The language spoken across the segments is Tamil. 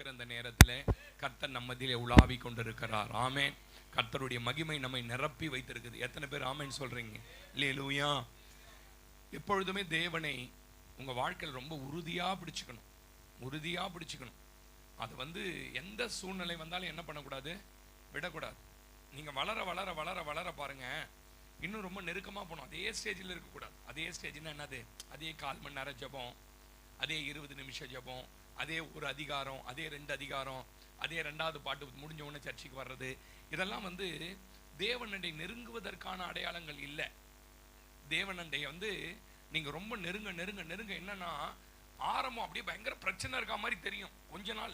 ஜெபிக்கிற அந்த நேரத்தில் கர்த்தர் நம்மதிலே உலாவி கொண்டிருக்கிறார். ஆமென். கர்த்தருடைய மகிமை நம்மை நிரப்பி வைத்திருக்குது. எத்தனை பேர் ஆமென் சொல்றீங்க? அல்லேலூயா. எப்பொழுதுமே தேவனை உங்க வாழ்க்கையில் ரொம்ப உறுதியா பிடிச்சுக்கணும், உறுதியா பிடிச்சுக்கணும். அது எந்த சூழ்நிலை வந்தாலும் என்ன பண்ணக்கூடாது, விடக்கூடாது. நீங்க வளர வளர வளர வளர பாருங்க, இன்னும் ரொம்ப நெருக்கமா போகணும். அதே ஸ்டேஜில் இருக்கக்கூடாது. அதே ஸ்டேஜ்னா என்னது? அதே 1/4 மணி நேரம் ஜெபம், அதே 20 நிமிஷம் ஜெபம், அதே ஒரு அதிகாரம், அதே 2 அதிகாரம், அதே 2வது பாட்டு முடிஞ்ச உடனே சர்ச்சைக்கு வர்றது, இதெல்லாம் தேவனண்டை நெருங்குவதற்கான அடையாளங்கள் இல்லை. தேவனண்டை நீங்க ரொம்ப நெருங்க நெருங்க நெருங்க என்னன்னா, ஆரம்பம் அப்படியே பயங்கர பிரச்சனை இருக்க மாதிரி தெரியும். கொஞ்ச நாள்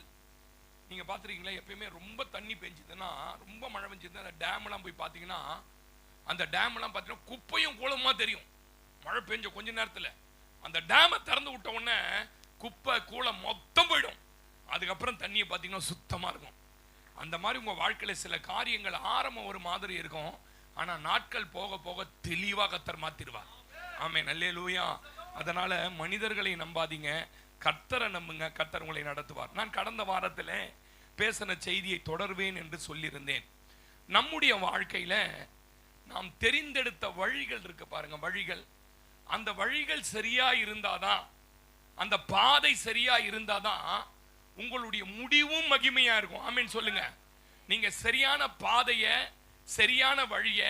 நீங்க பாத்துருக்கீங்களா? எப்பயுமே ரொம்ப தண்ணி பெஞ்சதுன்னா, ரொம்ப மழை பெஞ்சதுன்னா, அந்த டேம் எல்லாம் போய் பாத்தீங்கன்னா, அந்த டேம் எல்லாம் பாத்தீங்கன்னா குப்பையும் கூலமா தெரியும். மழை பெஞ்ச கொஞ்ச நேரத்துல அந்த டேமை திறந்து விட்ட உடனே குப்பை கூலம் மொத்தம் போயிடும். அதுக்கப்புறம் தண்ணியை பாத்தீங்கன்னா சுத்தமா இருக்கும். அந்த மாதிரி உங்க வாழ்க்கையில சில காரியங்கள் ஆரம்பம் ஒரு மாதிரி இருக்கும், ஆனா நாட்கள் போக போக தெளிவா கர்த்தர் மாத்திடுவார். ஆமென். அல்லேலூயா. அதனால மனிதர்களை நம்பாதீங்க, கர்த்தரை நம்புங்க, கர்த்தர் உங்களை நடத்துவார். நான் கடந்த வாரத்தில் பேசின செய்தியை தொடர்வேன் என்று சொல்லியிருந்தேன். நம்முடைய வாழ்க்கையில நாம் தெரிந்தெடுத்த வழிகள் இருக்கு பாருங்க, வழிகள். அந்த வழிகள் சரியா இருந்தாதான், அந்த பாதை சரியா இருந்தாதான் உங்களுடைய முடிவும் மகிமையா இருக்கும். ஆமென் சொல்லுங்க. நீங்க சரியான பாதைய, சரியான வழிய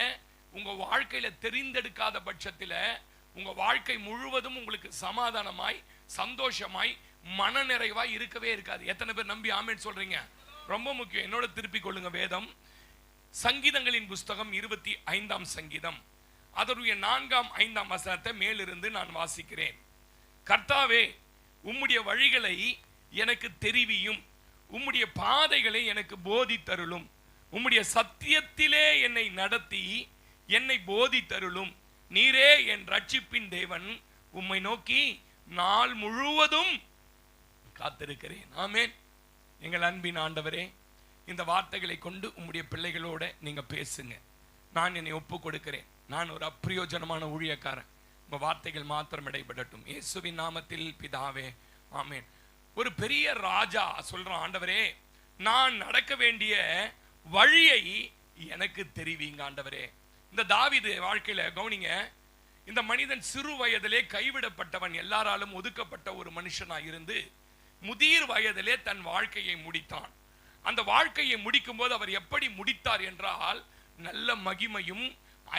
உங்க வாழ்க்கையில தெரிந்தெடுக்காத பட்சத்தில் உங்க வாழ்க்கை முழுவதும் உங்களுக்கு சமாதானமாய், சந்தோஷமாய், மன நிறைவாய் இருக்கவே இருக்காது. எத்தனை பேர் நம்பி ஆமென் சொல்றீங்க? ரொம்ப முக்கியம். என்னோட திருப்பிக் கொள்ளுங்க வேதம். சங்கீதங்களின் புஸ்தகம் 25ஆம் சங்கீதம், அதனுடைய 4ஆம் 5ஆம் வசனத்தை மேலிருந்து நான் வாசிக்கிறேன். கர்த்தாவே, உம்முடைய வழிகளை எனக்கு தெரிவியும், உம்முடைய பாதைகளை எனக்கு போதித்தருளும், உம்முடைய சத்தியத்திலே என்னை நடத்தி என்னை போதித்தருளும். நீரே என் ரட்சிப்பின் தேவன், உம்மை நோக்கி நாள் முழுவதும் காத்திருக்கிறேன். ஆமென். எங்கள் அன்பின் ஆண்டவரே, இந்த வார்த்தைகளை கொண்டு உம்முடைய பிள்ளைகளோட நீங்க பேசுங்க. நான் என்னை ஒப்பு கொடுக்கிறேன். நான் ஒரு அப்பிரயோஜனமான ஊழியக்காரன். உங்க வார்த்தைகள் மாத்திரம் இடைபடட்டும். இயேசுவின் நாமத்தில் பிதாவே, ஆமென். ஒரு பெரிய ராஜா சொல்றான், ஆண்டவரே, நான் நடக்க வேண்டிய வழியை எனக்கு தெரிவிங்க ஆண்டவரே. இந்த தாவீது வாழ்க்கையில கவனிங்க, இந்த மனிதன் சிறு வயதிலே கைவிடப்பட்டவன், எல்லாராலும் ஒதுக்கப்பட்ட ஒரு மனுஷனா இருந்து முதிர் வயதிலே தன் வாழ்க்கையை முடித்தான். அந்த வாழ்க்கையை முடிக்கும் போது அவர் எப்படி முடித்தார் என்றால், நல்ல மகிமையும்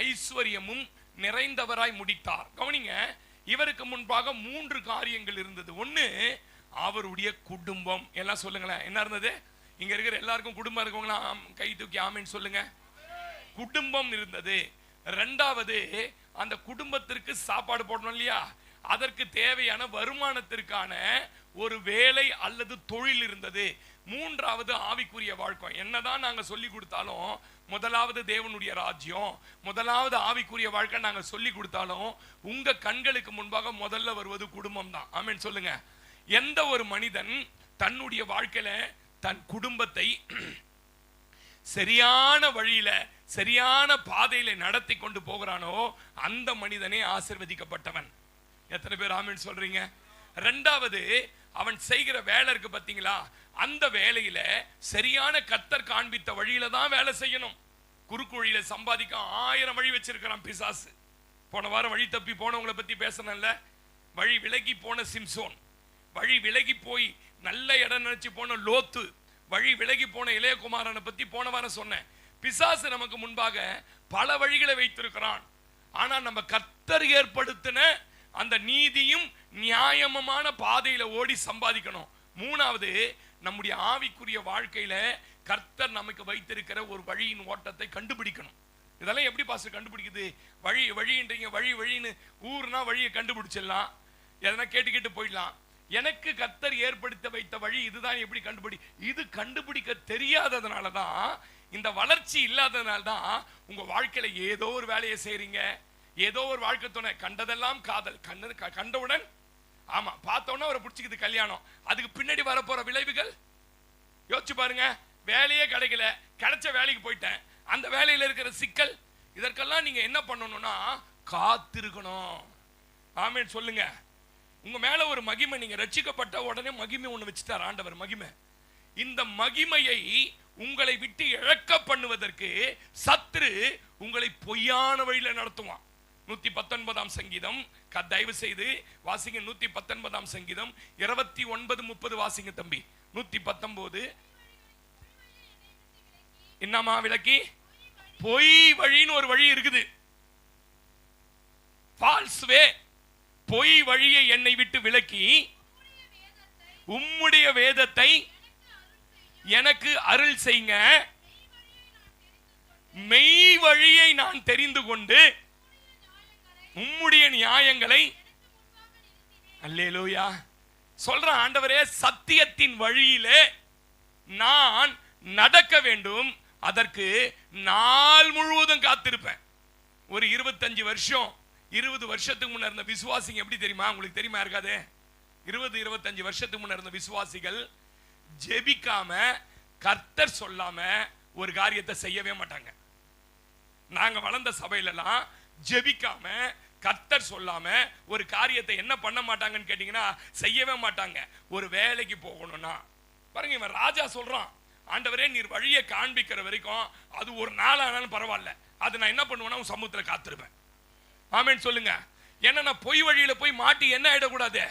ஐஸ்வர்யமும் நிறைந்தவராய் முடித்தார். கவனிங்க, இவருக்கு முன்பாக 3 காரியங்கள் இருந்தது. ஒண்ணு, அவருடைய குடும்பம். எல்லாம் சொல்லுங்களேன், என்ன இருந்தது? இங்க இருக்கிற எல்லாருக்கும் குடும்பம் இருக்கவங்களா கை தூக்கி ஆமென் சொல்லுங்க. குடும்பம் இருந்தது. 2வது, அந்த குடும்பத்திற்கு சாப்பாடு போடணும் இல்லையா, அதற்கு தேவையான வருமானத்திற்கான ஒரு வேலை அல்லது தொழில் இருந்தது. 3வது, ஆவிக்குரிய வாழ்க்கை. என்னதான் நாங்க சொல்லி கொடுத்தாலும், முதலாவது தேவனுடைய ராஜ்யம், முதலாவது ஆவிக்குரிய வாழ்க்கை நாங்க சொல்லி கொடுத்தாலும், உங்க கண்களுக்கு முன்பாக முதல்ல வருவது குடும்பம் தான். ஆமென் சொல்லுங்க. எந்த ஒரு மனிதன் தன்னுடைய வாழ்க்கையில தன் குடும்பத்தை சரியான வழியில, சரியான பாதையில நடத்தி கொண்டு போகிறானோ, அந்த மனிதனே ஆசீர்வதிக்கப்பட்டவன். எத்தனை பேர் ஆமென் சொல்றீங்க? 2வது, அவன் செய்கிற வேலை இருக்கு பாத்தீங்களா, அந்த வேலையில சரியான கர்த்தர் காண்பித்த வழியில தான் வேலை செய்யணும். குறுக்கு வழியில சம்பாதிக்க 1000 வழி வச்சிருக்கிறான் பிசாசு. போன வாரம் வழி தப்பி போனவங்களை பத்தி பேசணும்ல, வழி விலகி போன சிம்சோன், வழி விலகி போய் நல்ல இடம் நினைச்சு போன லோத்து, வழி விலகி போன இளையகுமாரனை பத்தி போன வாரம் சொன்னேன். பிசாசு நமக்கு முன்பாக பல வழிகளை வைத்திருக்கிறான். ஆனா நம்ம கர்த்தர் ஏற்படுத்தின அந்த நீதியும் நியாயமான பாதையில ஓடி சம்பாதிக்கணும். 3வது, நம்முடைய ஆவிக்குரிய வாழ்க்கையில கர்த்தர் நமக்கு வைத்திருக்கிற ஒரு வழியின் ஓட்டத்தை கண்டுபிடிக்கணும். இதெல்லாம் எப்படி பாஸ்டர் கண்டுபிடிக்குது? வழின்றீங்க, வழின்னு ஊர்னா வழியை கண்டுபிடிச்சிடலாம், எதனா கேட்டு போயிடலாம். எனக்கு கர்த்தர் ஏற்படுத்த வைத்த வழி இதுதான். எப்படி இது கண்டுபிடிக்க தெரியாததுனால தான், இந்த வளர்ச்சி இல்லாததுனால தான் உங்க வாழ்க்கையில ஏதோ ஒரு வேலையை செய்றீங்க, ஏதோ ஒரு வாழ்க்கை துணை, கண்டதெல்லாம் காதல், கண்டவுடன் ஆமா பார்த்தோன்னா அவரை பிடிச்சிக்குது கல்யாணம், அதுக்கு பின்னாடி வரப்போற விளைவுகள் யோசிச்சு பாருங்க. வேலையே கிடைக்கல, கிடைச்ச வேலைக்கு போயிட்டேன், அந்த வேலையில இருக்கிற சிக்கல், இதற்கெல்லாம் நீங்க என்ன பண்ணணும்னா காத்திருக்கணும். ஆமென் சொல்லுங்க. உங்க மேல ஒரு மகிமை, நீங்க ரட்சிக்கப்பட்ட உடனே மகிமை ஒண்ணு வச்சுட்டார் ஆண்டவர். மகிமை இந்த மகிமையை உங்களை விட்டு இழக்க பண்ணுவதற்கு சத்துரு உங்களை பொய்யான வழியில நடத்துவான். 119 சங்கீதம் தயவு செய்து வாசிங்க. 119 சங்கீதம் 29, 30 வாசிங்க தம்பி. 119 என்னமா விளக்கி? பொய் வழின்னு ஒரு வழி இருக்குது. ஃபால்ஸ் வே. பொய் வழியை என்னை விட்டு விலக்கி உம்முடைய வேதத்தை எனக்கு அருள் செய்யுங்க. மெய் வழியை நான் தெரிந்து கொண்டு உம்முடைய நியாயங்களை அல்லேலூயா சொல்ற ஆண்டவரே, சத்தியத்தின் வழியிலே நான் நடக்க வேண்டும். அதற்கு நாள் முழுவதும் காத்திருப்பேன். ஒரு 25 வருஷம் 20 வருஷத்துக்கு முன்ன இருந்த விசுவாசிங்க எப்படி தெரியுமா? உங்களுக்கு தெரியுமா? இருக்காது. 20-25 வருஷத்துக்கு முன்ன இருந்த விசுவாசிகள் ஜெபிக்காம கர்த்தர் சொல்லாம ஒரு காரியத்தை செய்யவே மாட்டாங்க. நாங்க வளர்ந்த சபையிலலாம் ஜெபிக்காம கர்த்தர் சொல்லாம ஒரு காரியத்தை என்ன பண்ண மாட்டாங்கன்னு கேட்டீங்கன்னா செய்யவே மாட்டாங்க. ஒரு வேலைக்கு போகணும்னா பாருங்க, இவன் ராஜா சொல்றான், ஆண்டவரே நீர் வழியை காண்பிக்கிற வரைக்கும் அது ஒரு நாள் ஆனாலும் பரவாயில்ல, அது நான் என்ன பண்ணுவேன்னா உன் சமூகத்தில் காத்திருப்பேன். ஆமென் சொல்லுங்க. ஏன்னா நான் பொய் வழியில போய் மாட்டி என்ன ஆயிடக்கூடாது,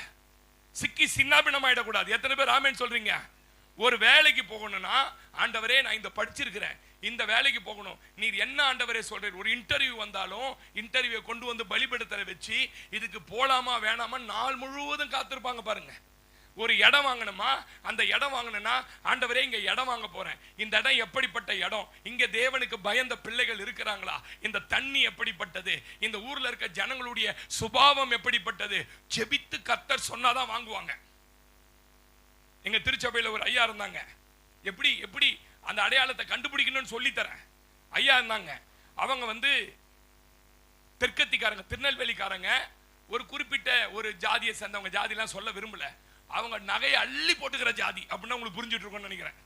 சிக்கி சின்னாபினம் ஆயிடக்கூடாது. எத்தனை பேர் ஆமென் சொல்றீங்க? ஒரு வேலைக்கு போகணும்னா ஆண்டவரே நான் இந்த படிச்சிருக்கிறேன், இந்த வேலைக்கு போகணும், நீர் என்ன ஆண்டவரே சொல்றீர். ஒரு இன்டர்வியூ வந்தாலும் இன்டர்வியூ கொண்டு வந்து பலிபீடத்தில் வச்சு இதுக்கு போலாமா வேணாமா நாள் முழுவதும் காத்திருப்பாங்க பாருங்க. ஒரு இடம் வாங்கணுமா, அந்த இடம் வாங்கணும்னா ஆண்டவரே இங்க இடம் வாங்க போறேன், இந்த இடம் எப்படிப்பட்ட இடம், இங்க தேவனுக்கு பயந்த பிள்ளைகள் இருக்கிறாங்களா, இந்த தண்ணி எப்படிப்பட்டது, இந்த ஊர்ல இருக்க ஜனங்களுடைய சுபாவம் எப்படிப்பட்டது, ஜெபித்து கர்த்தர் சொன்னாதான் வாங்குவாங்க. எங்க திருச்சபையில ஒரு ஐயா இருந்தாங்க. எப்படி எப்படி அந்த அடையாளத்தை கண்டுபிடிக்கணும்னு சொல்லி தரேன். ஐயா இருந்தாங்க. அவங்க வந்து தெற்கத்திக்காரங்க, திருநெல்வேலிக்காரங்க. ஒரு குறிப்பிட்ட ஒரு ஜாதியை சேர்ந்தவங்க, ஜாதிலாம் சொல்ல விரும்பல. அவங்க நகையை அள்ளி போட்டுக்கிற ஜாதி அப்படின்னா உங்களுக்கு புரிஞ்சுட்டு இருக்கோம்னு நினைக்கிறேன்.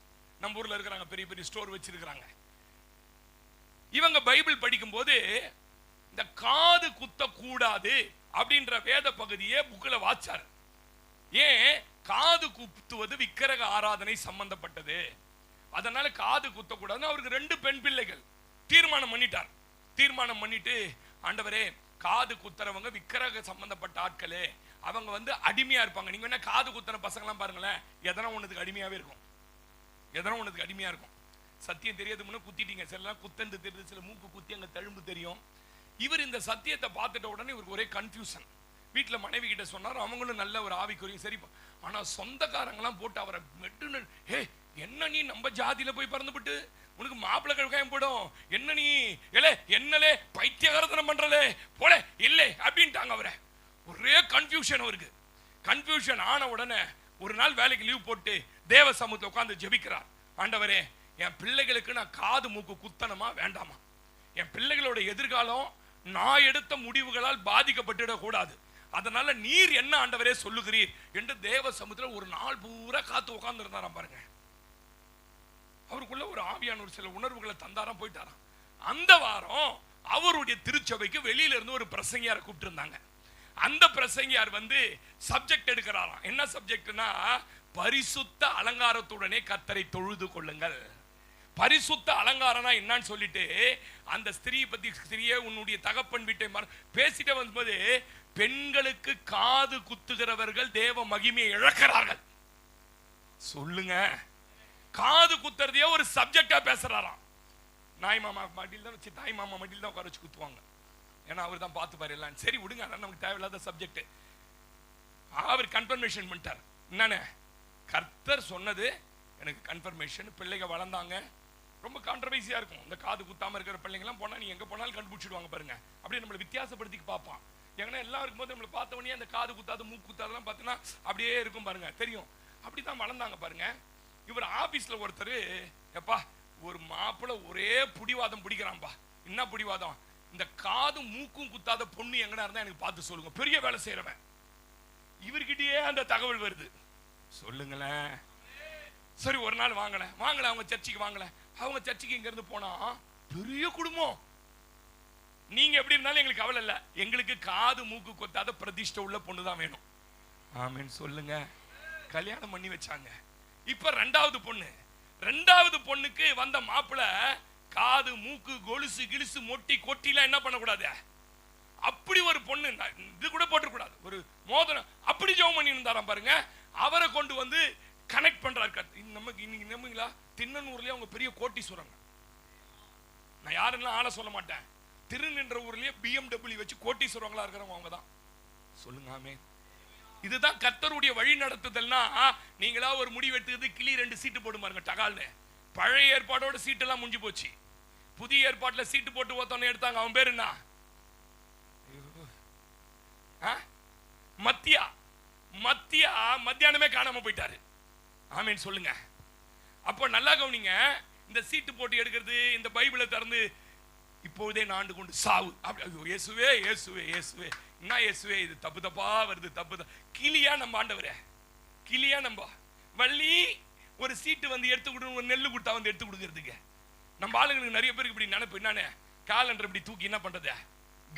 நம்ம ஊர்ல இருக்கிறாங்க, பெரிய பெரிய ஸ்டோர் வச்சிருக்கிறாங்க. இவங்க பைபிள் படிக்கும் போது இந்த காது குத்த கூடாது அப்படின்ற வேத பகுதியை புக்கில் வாச்சாரு. ஏன்? காது குத்துவது விக்கிரக ஆராதனை சம்பந்தப்பட்டது, அதனால காது குத்த கூடாதுன்னு அவருக்கு 2 பெண் பிள்ளைகள் தீர்மானம் பண்ணிட்டார். தீர்மானம் பண்ணிட்டு ஆண்டவரே காது குத்துறவங்க விக்கிரக சம்பந்தப்பட்ட ஆட்களே, அவங்க வந்து அடிமையா இருப்பாங்க. நீங்க என்ன காது குத்துற பசங்கலாம் பாருங்களேன், எதனா ஒண்ணுக்கு அடிமையாவே இருக்கும், எதனா ஒண்ணுக்கு அடிமையா இருக்கும். சத்தியம் தெரியாது முன்ன குத்திட்டீங்க, சில குத்தந்து தெரியுது, சில மூக்கு குத்தி அங்க தழும்பு தெரியும். இவர் இந்த சத்தியத்தை பார்த்துட்ட உடனே இவருக்கு ஒரே கன்ஃபியூஷன். வீட்டில் மனைவி கிட்ட சொன்னார், அவங்களும் நல்ல ஒரு ஆவிக்குரிய சரி. ஆனா சொந்தக்காரங்களாம் போட்டு அவரை மெட்டு, ஹே என்ன நீ நம்ம ஜாதியில போய் பறந்துபிட்டு உனக்கு மாப்பிள்ளை கழுக்காயம் போடும், என்ன நீ ஏலே என்னலே பைத்தியகாரத்தனம் பண்றலே போல இல்லை அப்படின்ட்டாங்க அவரை. ஒரே கன்ஃபியூஷன் அவருக்கு. கன்ஃபியூஷன் ஆன உடனே ஒரு நாள் வேலைக்கு லீவ் போட்டு தேவ சமூகத்தில் உட்கார்ந்து ஜெபிக்கிறார். ஆண்டவரே என் பிள்ளைகளுக்கு நான் காது மூக்கு குத்தணுமா வேண்டாமா, என் பிள்ளைகளோட எதிர்காலம் நான் எடுத்த முடிவுகளால் பாதிக்கப்பட்டுடக் கூடாது, அதனால நீர் என்ன ஆண்டவரே சொல்லுகிறீர் என்று தேவ சமூகத்தில் ஒரு நாள் பூரா காத்து உட்கார்ந்து இருந்தாராம் பாருங்க. அவருக்குள்ள ஒரு ஆவியான ஒரு சில உணர்வுகளை தந்தாராம், போயிட்டாராம். அந்த வாரம் அவருடைய திருச்சபைக்கு வெளியில இருந்து ஒரு பிரசங்கியாரை கூப்பிட்டு இருந்தாங்க. அந்த பிரசங்கியார் வந்து சப்ஜெக்ட் எடுக்கிறாராம். என்ன சப்ஜெக்ட்னா, பரிசுத்த அலங்காரத்துடனே கர்த்தரை தொழுது கொள்ளுங்கள். பரிசுத்த அலங்காரம்னா என்னன்னு சொல்லிட்டு அந்த ஸ்திரீ பத்தி, ஸ்திரியே உன்னுடைய தகப்பன் வீட்டை பேசிட்டு வந்தபோது, பெண்களுக்கு காது குத்துகிறவர்கள் தேவ மகிமையை இழக்கிறார்கள். சொல்லுங்க, காது குத்துறதையே ஒரு சப்ஜெக்டா பேசுறாராம். நாய் மாமா மடியில் தான் வச்சு, தாய் மாமா மடியில் தான் உட்கார வச்சு குத்துவாங்க, ஏன்னா அவர் தான் பார்த்து பாரு எல்லாம். சரி விடுங்க, அதான் நமக்கு தேவையில்லாத சப்ஜெக்ட். அவர் கன்ஃபர்மேஷன் பண்ணிட்டார். என்னன்னு, கர்த்தர் சொன்னது எனக்கு கன்ஃபர்மேஷன். பிள்ளைங்க வளர்ந்தாங்க. ரொம்ப கான்ட்ரவர்சியா இருக்கும். இந்த காது குத்தாம இருக்கிற பிள்ளைங்கலாம் போனா நீ எங்க போனாலும் கண்டுபிடிச்சிடுவாங்க பாருங்க. அப்படியே நம்மளை வித்தியாசப்படுத்தி பார்ப்பான். ஏன்னா எல்லாம் இருக்கும்போது நம்மளை பார்த்த உடனே அந்த காது குத்தாது மூக்கு குத்தாதெல்லாம் பார்த்தீங்கன்னா அப்படியே இருக்கும் பாருங்க, தெரியும். அப்படித்தான் வளர்ந்தாங்க பாருங்க. இவர் ஆபீஸ்ல ஒருத்தர், எப்பா ஒரு மாப்பிள்ள ஒரே புடிவாதம் பிடிக்கிறான்பா. என்ன புடிவாதம்? இந்த காது மூக்கும் குத்தாத பொண்ணு எங்கடா இருந்தா எனக்கு பார்த்து சொல்லுங்க, பெரிய வேலை செய்யறவன். இவர்கிட்டயே அந்த தகவல் வருது. சொல்லுங்களேன். சரி ஒரு நாள் வாங்கல அவங்க சர்ச்சுக்கு வாங்கல. அவங்க சர்ச்சுக்கு இங்க இருந்து போனா பெரிய குடும்பம். நீங்க எப்படி இருந்தாலும் எங்களுக்கு கவலை இல்ல, எங்களுக்கு காது மூக்கு கொத்தாத பிரதிஷ்டை உள்ள பொண்ணு தான் வேணும். ஆமென் சொல்லுங்க. கல்யாணம் பண்ணி வச்சாங்க. இப்ப ரெண்டாவது பொண்ணுக்கு வந்த மாப்பிள காது மூக்கு கொலுசு கிலுசு மொட்டி கொட்டிலாம் என்ன பண்ணக்கூடாது, அப்படி ஒரு பொண்ணு இது கூட போட்டுக்கூடாது, ஒரு மோதிரம் அப்படி ஜெபம் பண்ணி இருந்தாராம் பாருங்க. அவரை கொண்டு வந்து கனெக்ட் பண்றாரு. நமக்கு இன்னைக்கு நம்புங்களா, திண்ணனூர்லயே அவங்க பெரிய கோட்டீஸ்வரங்க. நான் யாருன்னா ஆள சொல்ல மாட்டேன். திருநின்ற ஊர்லயே BMW வச்சு கோட்டீஸ்வரங்களா இருக்கிறவங்க அவங்க தான். சொல்லுங்க ஆமென். இதுதான் கர்த்தருடைய வழி நடத்துதல்னா. நீங்களா ஒரு முடி வெட்டுறது கிளி 2 சீட்டு போட்டு பாருங்க டகால்னு. பழைய ஏற்பாடோட சீட்டெல்லாம் முடிஞ்சு போச்சு. புதிய ஏற்பாட்டுல சீட்டு போட்டு ஒருத்தவனை எடுத்தாங்க. அவன் பேரு என்ன? மத்தியானமே காணாம போயிட்டாரு. ஆமென் சொல்லுங்க. அப்போ நல்லா கவனிங்க. இந்த சீட்டு போட்டு எடுக்கிறது, இந்த பைபிளை திறந்து இப்போதே நாண்டு கொண்டு சாவு, இயேசுவே இயேசுவே இயேசுவே, என்ன இயேசுவே இது தப்பு தப்பா வருது, தப்பு கிளியா நம்ம ஆண்டவரே, கிளியா நம்ம வள்ளி ஒரு சீட்டு வந்து எடுத்து கொடுங்க, ஒரு நெல்லு குட்டா வந்து எடுத்து கொடுக்கறதுக்கு. நம்ம ஆளுங்களுக்கு நிறைய பேருக்கு இப்படி நினைப்பு என்னன்னு, காலண்டர் இப்படி தூக்கி என்ன பண்றது,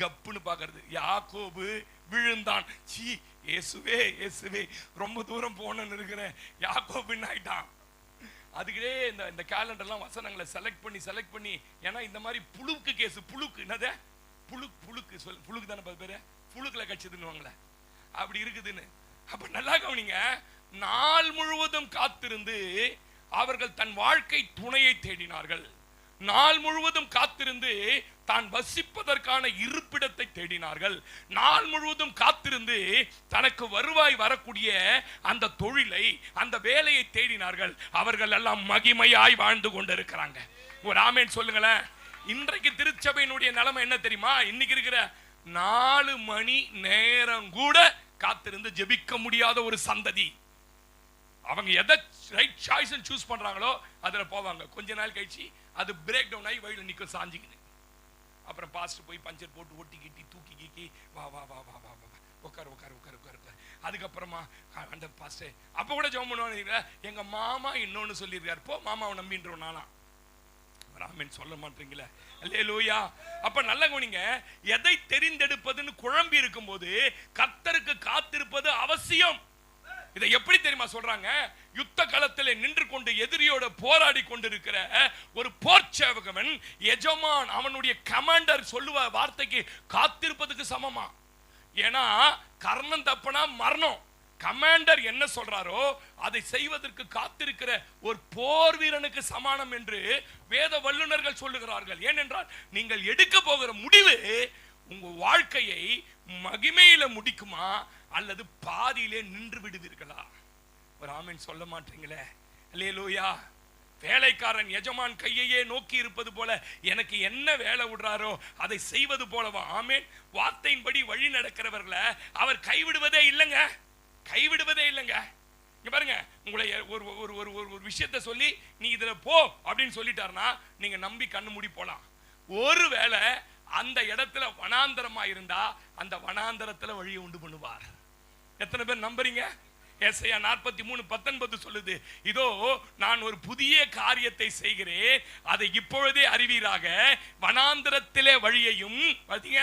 கப்புன்னு பாக்குறது. யாக்கோபு விழுந்தான், சீ இயேசுவே இயேசுவே ரொம்ப தூரம் போனன்னு இருக்கிறேன், யாக்கோபு என்ன ஆயிட்டான். அதுக்கே இந்த கேலண்டர்லாம் வசனங்களை செலக்ட் பண்ணி, ஏன்னா இந்த மாதிரி புழுக்கு கேஸ், புழுக்கு என்னது புழுக்கு சொல், புழுக்கு தானே பேரு, புழுக்குல கட்சிதுன்னு அப்படி இருக்குதுன்னு. அப்ப நல்லா கவனிங்க. நாள் முழுவதும் காத்திருந்து அவர்கள் தன் வாழ்க்கை துணையை தேடினார்கள். நாள் முழுவதும் காத்திருந்து தான் வசிப்பதற்கான இருப்பிடத்தை தேடினார்கள். நாள் முழுவதும் காத்திருந்து தனக்கு வருவாய் வரக்கூடிய அந்த தொழிலை, அந்த வேலையை தேடினார்கள். அவர்கள் எல்லாம் மகிமையாய் வாழ்ந்து கொண்டிருக்கிறாங்க. ஒரு ஆமென் சொல்லுங்களேன். இன்றைக்கு திருச்சபையினுடைய நிலைமை என்ன தெரியுமா? இன்னைக்கு இருக்கிற 4 மணி நேரம் கூட காத்திருந்து ஜெபிக்க முடியாத ஒரு சந்ததி. அவங்க எதை ரைட் சாய்ஸ் சூஸ் பண்றாங்களோ அதுல போவாங்க. கொஞ்ச நாள் கழிச்சு அது பிரேக் டவுன் ஆகி வழியில் நிக்க சாஞ்சிக்குது. அப்புறம் பாஸ்டர் போய் பஞ்சர் போட்டு ஒட்டி கிட்டி தூக்கி கீக்கி வா வா வா வா வா வா உட்கார் உட்கார் உட்கார் உட்கார் உட்கார். அதுக்கப்புறமா அந்த பாஸ்டர் அப்ப கூட ஜெபம் பண்ணுவாங்க. எங்க மாமா இன்னொன்னு சொல்லியிருக்காரு, போ மாமாவை நம்பின்றோம் நானா. ஆமென் சொல்ல மாட்டீங்களே. அல்லேலூயா. அப்ப நல்ல கவனிங்க. எதை தெரிந்தெடுப்பதுன்னு குழம்பி இருக்கும்போது கர்த்தருக்கு காத்திருப்பது அவசியம். இதை எப்படி தெரியுமா சொல்றாங்க? யுத்த களத்தில் நின்று கொண்டு எதிரியோட போராடி கொண்டிருக்கிற ஒரு போர்ச்சேவகன் எஜமான், அவனுடைய கமாண்டர் சொல்லுவ வார்த்தைக்கு காத்திருப்பதுக்கு சமமா. ஏன்னா கர்ணன் தப்பனா மரணம். கமாண்டர் என்ன சொல்றாரோ அதை செய்வதற்கு காத்திருக்கிற ஒரு போர் வீரனுக்கு சமானம் என்று வேத வல்லுநர்கள் சொல்லுகிறார்கள். ஏனென்றால் நீங்கள் எடுக்க போகிற முடிவு உங்க வாழ்க்கையை மகிமையில முடிக்குமா அல்லது பாதியிலே நின்று விடுவீர்களா? ஒரு ஆமென் சொல்ல மாட்டீங்களே. அல்லேலூயா. வேலைக்காரன் எஜமான் கையையே நோக்கி இருப்பது போல எனக்கு என்ன வேலை விடுறாரோ அதை செய்வது போலவா? ஆமென். வார்த்தையின்படி வழி நடக்கிறவர்களை அவர் கைவிடுவதே இல்லைங்க, கைவிடுவதே இல்லைங்க. இங்க பாருங்க, உங்களை ஒரு ஒரு ஒரு ஒரு விஷயத்தை சொல்லி நீ இதுல போ அப்படின்னு சொல்லிட்டாருன்னா நீங்க நம்பி கண்ணு மூடி போலாம். ஒருவேளை அந்த இடத்துல வனாந்தரமா இருந்தா அந்த வனாந்தரத்துல வழியை உண்டு பண்ணுவார். எத்தனை பேர் நம்புறீங்க? ஏசாயா 43:19 சொல்லுது, இதோ நான் ஒரு புதிய காரியத்தை செய்கிறேன், அதை இப்பொழுதே அறிவீராக, வனாந்தரத்திலே வழியையும் பாத்தீங்க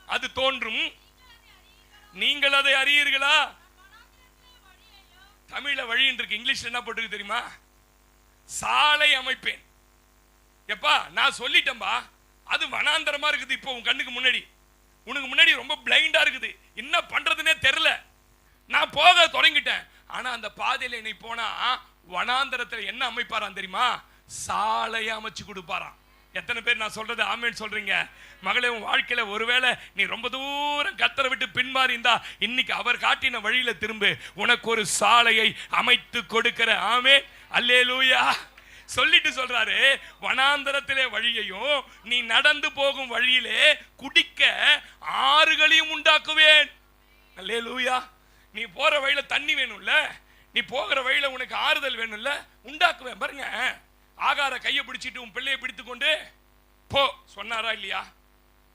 அது தோன்றும், நீங்கள் அதை அறியீர்களா? தமிழ்ல வழி இருக்கு, இங்கிலீஷ்ல என்ன போட்டுருக்கு தெரியுமா? சாலை அமைப்பேன். எப்பா நான் சொல்லிட்டேன்பா, அது வனாந்தரமா இருக்குது. இப்போ உன் கண்ணுக்கு முன்னாடி, உனக்கு முன்னாடி ரொம்ப பிளைண்டா இருக்குது, என்ன பண்றதுன்னே தெரியல. நான் போக தொடங்கிட்டேன். ஆனா அந்த பாதையில நீ போனா வனாந்தரத்துல என்ன அமைப்பாராம் தெரியுமா? சாலையை அமைச்சு கொடுப்பாராம். எத்தனை பேர் நான் சொல்றது ஆமென் சொல்றீங்க? மகளே, உன் வாழ்க்கையில ஒருவேளை நீ ரொம்ப தூரம் கர்த்தரை விட்டு பின்மாறி இருந்தா இன்னைக்கு அவர் காட்டின வழியில திரும்ப உனக்கு ஒரு சாலையை அமைத்து கொடுக்கிற. ஆமென் அல்லேலூயா. சொல்லிட்டு சொல்றாரு, வனாந்தரத்திலே வழியையும் நீ நடந்து போகும் வழியிலே குடிக்க ஆறுகளையும் உண்டாக்குவேன். அல்லேலூயா. நீ போற வழியில தண்ணி வேணும்ல, நீ போகிற வழியில உனக்கு ஆறுதல் வேணும்ல, உண்டாக்குவேன். பாருங்க, ஆகார கையை பிடிச்சிட்டு உன் பிள்ளையை பிடித்து கொண்டு போ சொன்னாரா இல்லையா?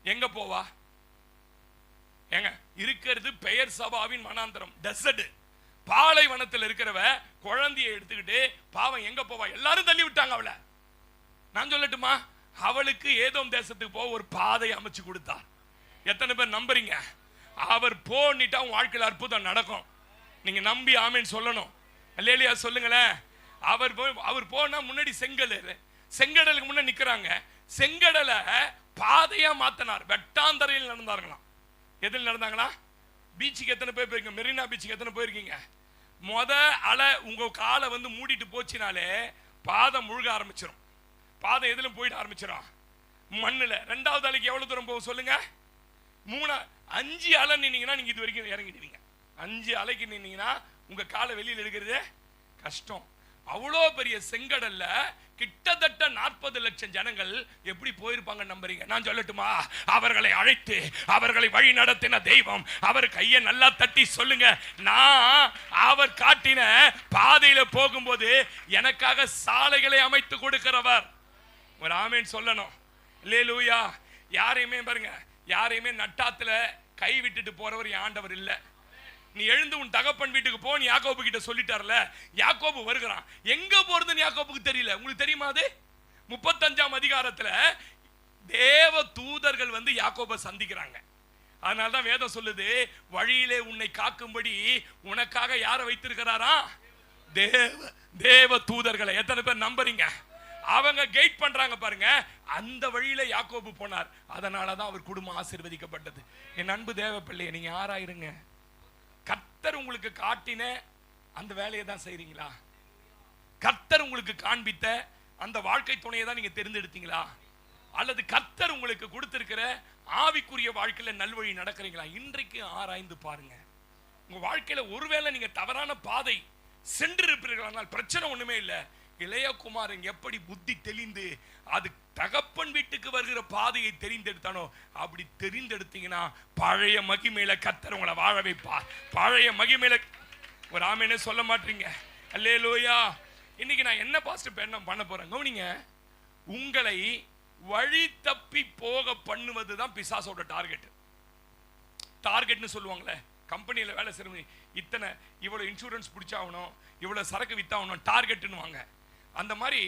எங்க போவா? எங்க இருக்கிறது பெயர் சபாவின் வனாந்தரம், டெசர்ட், பாலைவனத்தில் இருக்கிறவ குழந்தையை எடுத்துக்கிட்டு பாவம் எங்க போவா? எல்லாரும் தள்ளி விட்டாங்க அவளை. நான் சொல்லட்டுமா? அவளுக்கு ஏதோம் தேசத்துக்கு போக ஒரு பாதை அமைச்சு கொடுத்தார். எத்தனை பேர் நம்புறீங்க? அவர் போன்னிட்டா உன் வாழ்க்கையில் அற்புதம் நடக்கும். நீங்க நம்பி ஆமேன்னு சொல்லணும். அல்லேலூயா சொல்லுங்களேன். அவர் போனா முன்னாடி செங்கடலுக்கு முன்னாடி நிக்கிறாங்க. செங்கடலை பாதையா மாத்தினார். வெட்டாந்தரையில் நடந்தார்களாம். எதில் நடந்தாங்களா? பீச்சுக்கு எத்தனை பேர் போயிருக்கீங்க? மெரினா பீச்சுக்கு எத்தனை போயிருக்கீங்க? அலை உங்க காலை வந்து மூடிட்டு போச்சுனாலே பாதை முழுக ஆரம்பிச்சிடும். பாதை எதிலும் போயிட ஆரம்பிச்சிடும், மண்ணுல. ரெண்டாவது அலைக்கு எவ்வளவு தூரம் போகும் சொல்லுங்க? 5 அலை நின்னீங்கன்னா நீங்க இது வரைக்கும் இறங்கிடுவீங்க. 5 அலைக்கு நின்னீங்கன்னா உங்க காலை வெளியில் எடுக்கிறது கஷ்டம். அவ்வளோ பெரிய செங்கடல்ல கிட்டத்தட்ட 40 லட்சம் ஜனங்கள் எப்படி போயிருப்பாங்க நம்புறீங்க? நான் சொல்லட்டுமா? அவர்களை அழைத்து அவர்களை வழி நடத்தின தெய்வம். அவர் கையை நல்லா தட்டி சொல்லுங்க, நான் அவர் காட்டின பாதையில போகும்போது எனக்காக சாலைகளை அமைத்து கொடுக்கிறவர். ஒரு ஆமேன் சொல்லணும். அல்லேலூயா. யாரையுமே பாருங்க, யாரையுமே நட்டாத்துல கை விட்டுட்டு போறவர் ஆண்டவர் இல்ல. நீ எழுந்து உன் தகப்பன் வீட்டுக்கு போ, நீ யாக்கோபு கிட்ட சொல்லிட்டார்ல. யாக்கோபு வருகிறான். எங்க போறதுன்னு யாக்கோபுக்கு தெரியல. உங்களுக்கு தெரியுமா? அது 35ஆம் அதிகாரத்துல தேவ தூதர்கள் வந்து யாக்கோபை சந்திக்கிறாங்க. அதனால்தான் வேதம் சொல்லுது, வழியிலே உன்னை காக்கும்படி உனக்காக யாரை வைத்திருக்கிறாரா? தேவ தூதர்களை. எத்தனை பேர் நம்புறீங்க? அவங்க கைட் பண்றாங்க பாருங்க. அந்த வழியில யாக்கோபு போனார். அதனாலதான் அவர் குடும்பம் ஆசீர்வதிக்கப்பட்டது. என் அன்பு தேவ பிள்ளையை, நீங்க யாராயிருங்க? கர்த்தர் உங்களுக்கு காட்டின அந்த வேலையை தான் செய்றீங்களா? கர்த்தர் உங்களுக்கு காண்பித்த அந்த வாழ்க்கை துணையை தான் நீங்க தேர்ந்தெடுத்தீங்களா? அல்லது கர்த்தர் உங்களுக்கு கொடுத்திருக்கிற ஆவிக்குரிய வாழ்க்கையில நல்வழி நடக்கிறீங்களா? இன்றைக்கு ஆராய்ந்து பாருங்க. உங்க வாழ்க்கையில ஒருவேளை நீங்க தவறான பாதை சென்று இருப்பீர்களானால் பிரச்சனை ஒண்ணுமே இல்லை. இளையகுமாரன் எப்படி புத்தி தெளிந்து அது தகப்பன் வீட்டுக்கு வருகிற பாதையை தெரிந்தெடுத்தானோ அப்படி தெரிந்தெடுத்தீங்கன்னா பழைய மகிமையில கர்த்தர் உங்களை வாழ வைப்பார். பழைய மகிமையில. ஒரு ஆமேனே சொல்ல மாட்டீங்க. அல்லேலூயா. இன்னைக்கு நான் என்ன பாஸ்டர் பண்ண போறேன் கவனிங்க. உங்களை வழி தப்பி போக பண்ணுவதுதான் பிசாசோட டார்கெட். டார்கெட்னு சொல்லுவாங்களே, கம்பெனியில வேலை செய்யணும், இத்தனை இவ்வளவு இன்சூரன்ஸ் பிடிச்சாகணும், இவ்வளவு சரக்கு வித்தாகணும், டார்கெட்னு வாங்க. அந்த மாதிரி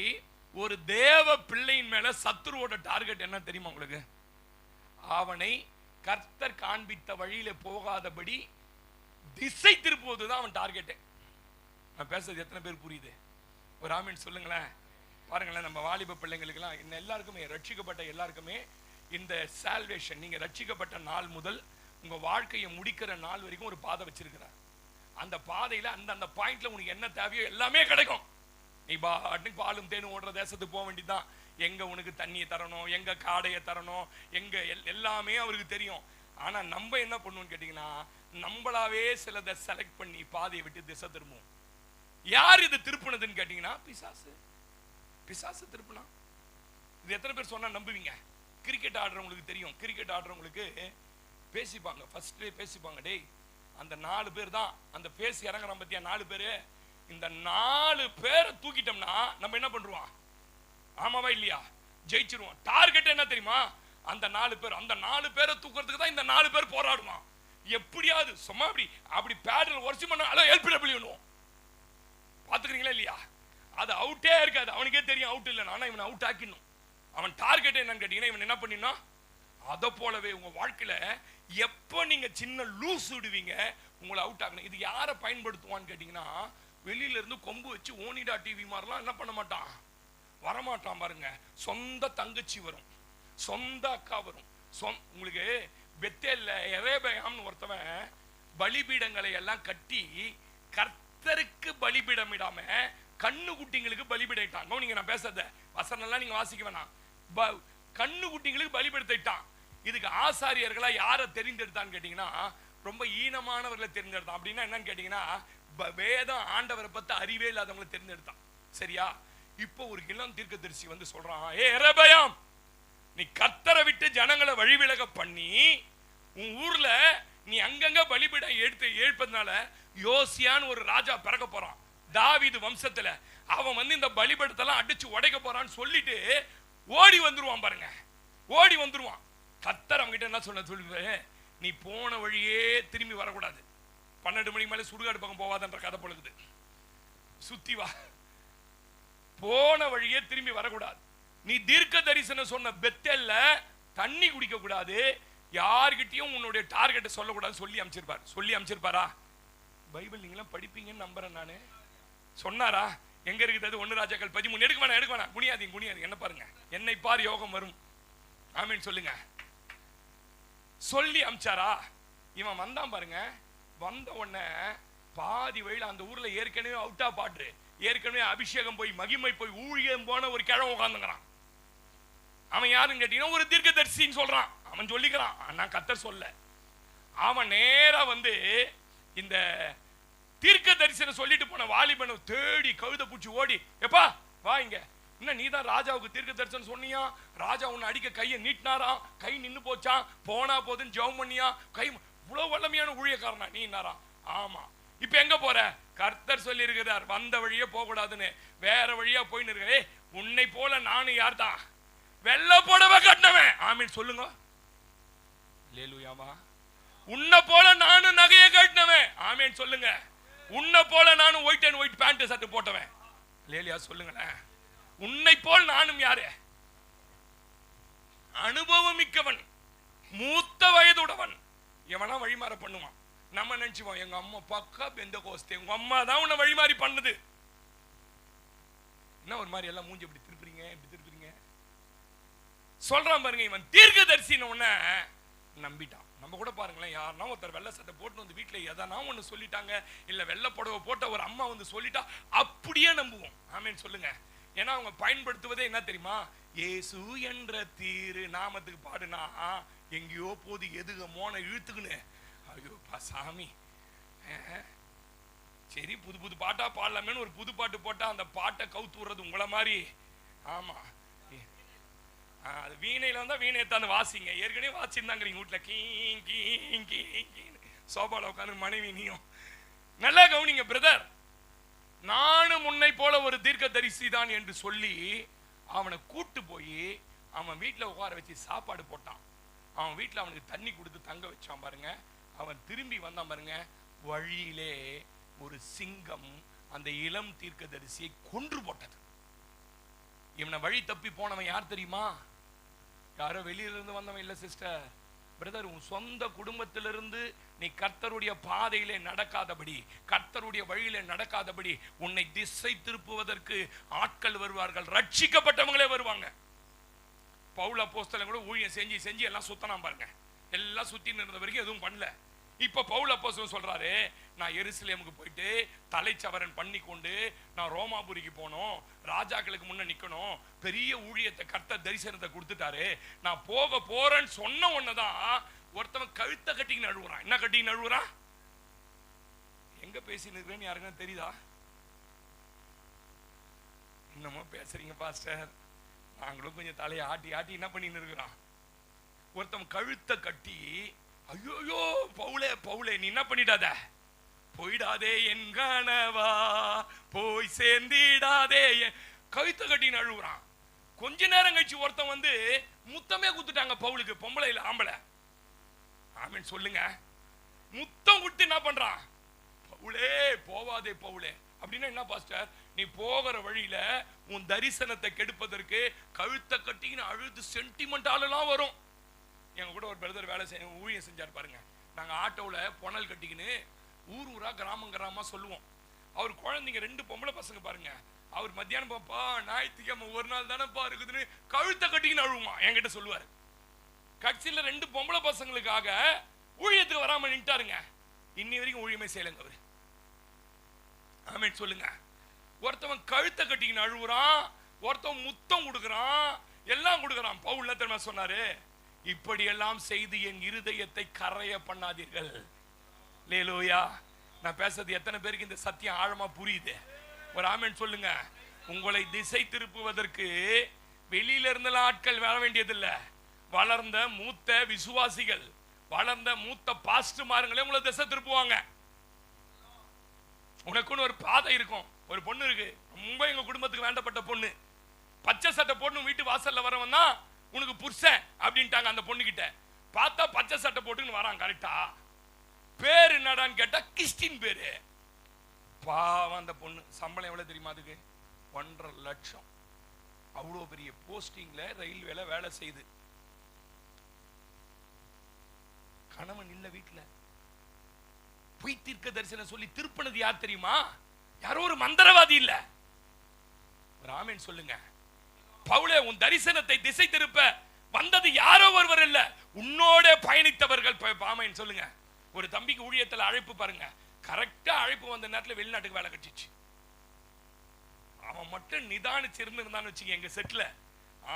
ஒரு தேவ பிள்ளையின் மேல சத்துருவோட டார்கெட் என்ன தெரியுமா உங்களுக்கு? அவனை கர்த்தர் காண்பித்த வழியில போகாதபடி திசை திருப்புவதுதான் அவன் டார்கெட். நான் பேசுறது எத்தனை பேர் புரியுது? ஒரு ஆமீன் சொல்லுங்களேன். பாருங்களேன், நம்ம வாலிப பிள்ளைங்களுக்கெல்லாம் எல்லாருக்குமே, ரட்சிக்கப்பட்ட எல்லாருக்குமே இந்த சால்வேஷன், நீங்க ரட்சிக்கப்பட்ட நாள் முதல் உங்க வாழ்க்கையை முடிக்கிற நாள் வரைக்கும் ஒரு பாதை வச்சிருக்கிறார். அந்த பாதையில அந்த பாயிண்ட்ல உனக்கு என்ன தேவையோ எல்லாமே கிடைக்கும். நீ பாலும் தேனும் ஓடுற தேசத்துக்கு போக வேண்டியதுதான். எங்க உனக்கு தண்ணியை தரணும், எங்க காடையை தரணும், எங்க எல்லாமே அவருக்கு தெரியும். ஆனா நம்ம என்ன பண்ணுவோம்னு கேட்டீங்கன்னா, நம்மளாவே சிலதை செலக்ட் பண்ணி பாதையை விட்டு திசை திரும்பும். யார் இது திருப்பினதுன்னு கேட்டீங்கன்னா பிசாசு திருப்பினா. இது எத்தனை பேர் சொன்னா நம்புவீங்க? கிரிக்கெட் ஆடுறவங்களுக்கு தெரியும். கிரிக்கெட் ஆடுறவங்களுக்கு பேசிப்பாங்க, ஃபர்ஸ்ட்லேயே பேசிப்பாங்க, டேய் அந்த 4 பேர் தான் அந்த பேசி இறங்குறான் பத்தியா 4 பேரு, இந்த 4 பேரை தூக்கிட்டோம்னா நம்ம என்ன பண்றோம்? ஆமாவா இல்லையா? ஜெயிச்சிருவோம். டார்கெட் என்ன தெரியுமா? அந்த 4 பேரை தூக்குறதுக்கு தான் இந்த 4 பேர் போராடுவான். எப்படியாவது சும்மா அப்படி பேடல் உரசி பண்ண எல்பிடபிள்யூ பாத்துக்கிறீங்களா இல்லையா? அது அவுட்டே இருக்காது. அவனுக்கே தெரியும் அவுட் இல்லை, ஆனா இவன் அவுட் ஆக்கிடணும். அவன் டார்கெட் என்னன்னு கேட்டீங்கன்னா, இவன் என்ன பண்ணினா அதை போலவே உங்க வாழ்க்கையில எப்ப நீங்க சின்ன லூஸ் விடுவீங்க உங்களை அவுட் ஆகணும். இது யாரை பயன்படுத்துவான்னு கேட்டீங்கன்னா, வெளியில இருந்து கொம்பு வச்சு ஓனிடா டிவி மாதிரிலாம் என்ன பண்ண மாட்டான், வரமாட்டான் பாருங்க. சொந்த தங்கச்சி வரும், சொந்த அக்கா வரும். உங்களுக்கு பெத்தேல்ல எரேபயாம்னு ஒருத்தவன் பலிபீடங்களை எல்லாம் கட்டி கர்த்தருக்கு பலிபீடம் இடாம கண்ணு குட்டிங்களுக்கு பலிபீடான். நீங்க நான் பேசுறத வசனம் எல்லாம் நீங்க வாசிக்க வேணாம். கண்ணு குட்டிங்களுக்கு பலிபீடத்தான். இதுக்கு ஆசாரியர்களா யாரை தெரிந்தெடுத்தான்னு கேட்டீங்கன்னா, ரொம்ப ஈனமானவர்களை தெரிந்தெடுத்தான். அப்படின்னா என்னன்னு கேட்டீங்கன்னா, வேதம் ஆண்டவரை பத்தி அறிவே இல்லாதவங்களை தெரிந்தெடுத்தான். சரியா? இப்போ ஒரு இளம் தீர்க்கதரிசி வந்து சொல்றான், ஏ எரேபயாம், நீ கர்த்தரை விட்டு ஜனங்களை வழிவிலக பண்ணி உன் ஊர்ல நீ அங்கங்க பலிபீடம் எழுப்பதுனால யோசியான்னு ஒரு ராஜா பிறக்க போறான் தாவீது வம்சத்துல. அவன் வந்து இந்த பலிபீடத்தெல்லாம் அடிச்சு உடைக்க போறான்னு சொல்லிட்டு ஓடி வந்துருவான் பாருங்க. ஓடி வந்துருவான். கர்த்தர் அவங்கிட்ட என்ன சொல்லுவாரு, நீ போன வழியே திரும்பி வரக்கூடாது, 12 மணிக்கு மேல சுடுகாடு பக்கம் போவாதன்ற கதை பொழுது, சுத்தி வா, போன வழியே திரும்பி வரக்கூடாது. நீ தீர்க்க தரிசனம் சொன்ன பெத்தேல்ல தண்ணி குடிக்க கூடாது, யார்கிட்டயும் உன்னுடைய டார்கெட்டை சொல்லக்கூடாது சொல்லி அமைச்சிருப்பார். சொல்லி அமைச்சிருப்பாரா? பைபிள் நீங்களாம் படிப்பீங்கன்னு நம்புறேன் நானு. சொன்னாரா? எங்க இருக்குது? 1 ராஜாக்கள் 13. எடுக்க வேணாம், குனியாதீங்க. என்ன பாருங்க, என்னை பார் யோகம் வரும். ஆமீன் சொல்லுங்க. சொல்லி அமிச்சாரா? இவன் வந்தான் பாருங்க. வந்த உடனே பாதி வழியில அந்த ஊர்ல ஏற்கனவே அவுட்டா பாட்டு, ஏற்கனவே அபிஷேகம் போய் மகிமை போய் ஊழியம் போன ஒரு கிழவன் உட்கார்ந்துங்கிறான். அவன் யாருன்னு கேட்டீங்கன்னா ஒரு தீர்க்கதரிசின்னு சொல்றான். அவன் சொல்லிக்கிறான், நான் கர்த்தர் சொல்ல. அவன் நேரா வந்து இந்த தீர்க்க தரிசனம் சொல்லிட்டு போன வாலிபனை தேடி கழுத பூச்சி ஓடி, எப்பா வா இங்க, இன்னும் நீதான் ராஜாவுக்கு தீர்க்க தரிசனம் சொன்னியா, ராஜா உன்னை அடிக்க கையை நீட்டினாராம், கை நின்னு போச்சான், போனா போதுன்னு ஜெபம் பண்ணியா, கை இவ்வளவு வல்லமையான ஊழியக்காரனா நீ என்னாராம்? ஆமா. இப்ப எங்க போற? கர்த்தர் சொல்லி இருக்கிறார் வந்த வழியே போக கூடாதுன்னு, வேற வழியா போயின்னு இருக்க. உன்னை போல நானும் யார் தான்? வெள்ள போடவே கட்டினவன். ஆமீன் சொல்லுங்க. லேலுயாமா. உன்னை போல நானும் நகையை கட்டினவன். ஆமீன் சொல்லுங்க. உன்னை போல நானும் ஒயிட் அண்ட் ஒயிட் பேண்ட் சட்டை போட்டவன். லேலியா சொல்லுங்களேன். உன்னை போல் நானும் யாரு? அனுபவம் மிக்கவன், மூத்த வயதுடவன். எவனா வழிமாற பண்ணுவான். நம்ம நினைச்சுவோம் எங்க அம்மா பக்கா பெந்தகோஸ்தே, உங்க அம்மா தான் உன்னை வழிமாறி பண்ணுது. என்ன ஒரு மாதிரி எல்லாம் மூஞ்சி இப்படி திருப்புறீங்க, இப்படி திருப்புறீங்க சொல்றான் பாருங்க. இவன் தீர்க்கதரிசின உடனே நம்பிட்டான். நம்ம கூட பாருங்களேன், யாருன்னா ஒருத்தர் வெள்ளை சட்டை போட்டு வந்து வீட்டில் எதனா ஒன்று சொல்லிட்டாங்க, இல்லை வெள்ளை புடவை போட்ட ஒரு அம்மா வந்து சொல்லிட்டா அப்படியே நம்புவோம். ஆமேன்னு சொல்லுங்க. ஏன்னா அவங்க பயன்படுத்துவதே என்ன தெரியுமா? இயேசு என்ற தீரு நாமத்துக்கு பாடுனா எங்கேயோ போது எதுக மோன இழுத்துக்குன்னு, ஐயோ சாமி சரி புது புது பாட்டா பாடலாமேன்னு ஒரு புது பாட்டு போட்டா அந்த பாட்டை கவுத்து விடுறது உங்களை மாதிரி. ஆமா, அது வீணையில வந்தா வீணை எடுத்தாந்து வாசிங்க. ஏற்கனவே வாசிருந்தாங்க வீட்டுல கீங் கீங் கீங் சோபால உட்காந்து மனைவி நீயும். நல்லா கவனிங்க பிரதர். நானும் உன்னை போல ஒரு தீர்க்க தரிசி தான் என்று சொல்லி அவனை கூட்டு போய் அவன் வீட்டுல உட்கார வச்சு சாப்பாடு போட்டான். அவன் வீட்டுல அவனுக்கு தண்ணி கொடுத்து தங்க வச்சான் பாருங்க. அவன் திரும்பி வந்தான் பாருங்க. வழியிலே ஒரு சிங்கம் அந்த இளம் தீர்க்க தரிசியை கொன்று போட்டது. இவனை வழி தப்பி போனவன் யார் தெரியுமா? யாரோ வெளியிலிருந்து வந்தவன் இல்ல சிஸ்டர், பிரதர். உன் சொந்த குடும்பத்திலிருந்து நீ கர்த்தருடைய பாதையிலே நடக்காதபடி, கர்த்தருடைய வழியிலே நடக்காதபடி உன்னை திசை திருப்புவதற்கு ஆட்கள் வருவார்கள். ரட்சிக்கப்பட்டவங்களே வருவாங்க. பவுல் அப்போஸ்தலன் கூட ஊழியம் செஞ்சு செஞ்சு எல்லாம் சுத்தனாம் பாருங்க. எல்லாம் சுத்தி இருந்த வரைக்கும் எதுவும் பண்ணல. இப்ப பவுல் அப்போஸ்தலன் சொல்றாரு, நான் எருசலேமுக்கு போயிட்டு தலைச்சவரன் பண்ணி கொண்டு நான் ரோமாபுரிக்கு போனோம், ராஜாக்களுக்கு முன்ன நிக்கணும், பெரிய ஊழியத்தை கர்த்தர் தரிசனத்தை கொடுத்துட்டாரு, நான் போக போறேன்னு சொன்ன ஒண்ணுதான் ஒருத்தவன் கழுத்தை கட்டிக்கு நழுவுறான். என்ன கட்டிக்கு நழுவுறான்? எங்க பேசின்னு இருக்கிறேன்னு யாருக்கும் தெரியுதா? இன்னமும் பேசுறீங்க பாஸ்டர். நாங்களும் கொஞ்சம் தலையை ஆட்டி ஆட்டி என்ன பண்ணின்னு இருக்கிறான். ஒருத்தவன் கழுத்தை கட்டி, ஐயோ பவுலே பவுலே நீ என்ன பண்ணிடாத, போயிடாதே என் கனவா, போய் சேர்ந்திடாதே, கழுத்தை கட்டி நழுவுறான். கொஞ்ச நேரம் கழிச்சு ஒருத்தன் வந்து முத்தமே குத்துட்டாங்க பவுலுக்கு. பொம்பளை இல்ல ஆம்பளை. ஆமீன் சொல்லுங்க. முத்தம் கொடுத்து என்ன பண்றான்? பவுலே போவாதே பவுலே. அப்படின்னா என்ன பாஸ்டர்? நீ போகிற வழியில உன் தரிசனத்தை கெடுப்பதற்கு கழுத்தை கட்டின்னு அழுது சென்டிமெண்ட் ஆளெல்லாம் வரும். எங்க கூட ஒரு பிரதர் வேலை செய்ய ஊழியம் செஞ்சார் பாருங்க. நாங்க ஆட்டோல புனல் கட்டிக்கின்னு ஊர் ஊரா கிராமம் கிராமமா சொல்லுவோம். அவர் குழந்தைங்க 2 பொம்பளை பசங்க பாருங்க. அவர் மத்தியானம் பாப்பா ஞாயிற்றுக்கிழமை ஒரு நாள் தானேப்பா இருக்குதுன்னு கழுத்தை கட்டிக்கின்னு அழுவுமா என்கிட்ட சொல்லுவாரு. கட்சியில 2 பொம்பளை பசங்களுக்காக ஊழியத்துக்கு வராம நின்ட்டாருங்க. இன்னி வரைக்கும் ஊழியமே செய்யலங்க அவரு. ஆமீன் சொல்லுங்க. ஒருத்தவன் கழுத்தை கட்டிக்கின்னு அழுவுறான், ஒருத்தவன் முத்தம் கொடுக்குறான், எல்லாம் கொடுக்குறான். பவுல் என்ன சொன்னாரு? இப்படி எல்லாம் செய்து என் இருதயத்தை கரைய பண்ணாதீர்கள். லேலூயா. நான் பேசுறது எத்தனை பேருக்கு இந்த சத்தியம் ஆழமா புரியுது? ஒரு ஆமென் சொல்லுங்க. உங்களை திசை திருப்புவதற்கு வெளியில இருந்த ஆட்கள் வர வேண்டியதில்லை. வளர்ந்த மூத்த விசுவாசிகள், வளர்ந்த மூத்த பாஸ்டர்மார்களே உங்களை திசை திருப்புவாங்க. உனக்குன்னு ஒரு பாதை இருக்கும். ஒரு பொண்ணு இருக்கு, ரொம்ப எங்க குடும்பத்துக்கு வேண்டப்பட்ட பொண்ணு. பச்சை சட்டை போட்டு வீட்டு வாசல்ல வரவன் தான் உனக்கு புருஷன் அப்படின்ட்டாங்க. அந்த பொண்ணு கிட்ட பார்த்தா பச்சை சட்டை போட்டுன்னு வரான். கரெக்டா? பேரு என்னடான்னு கேட்டா கிறிஸ்டின் பேரு. பாவம் அந்த பொண்ணு. சம்பளம் எவ்வளவு தெரியுமா? அதுக்கு 1.5 லட்சம். அவ்வளோ பெரிய போஸ்டிங்ல ரயில்வேல வேலை செய்து. கணவன் இல்ல வீட்டுல. பொய் தீர்க்க தரிசனம் சொல்லி திருப்பினது யார் தெரியுமா? யாரோ ஒரு மந்திரவாதி இல்ல. ஒரு ஆமென் சொல்லுங்க. பவுலே, உன் தரிசனத்தை திசை திருப்ப வந்தது யாரோ ஒருவர் இல்ல, உன்னோட பயணித்தவர்கள். ஆமென் சொல்லுங்க. ஒரு தம்பிக்கு ஊழியத்தில் அழைப்பு பாருங்க, கரெக்டா அழைப்பு வந்த நேரத்தில் வெளிநாட்டுக்கு வேலை கிடைச்சிச்சு. அவன் மட்டும் நிதானிச்சு இருந்திருந்தான்னு வச்சுங்க, எங்க செட்ல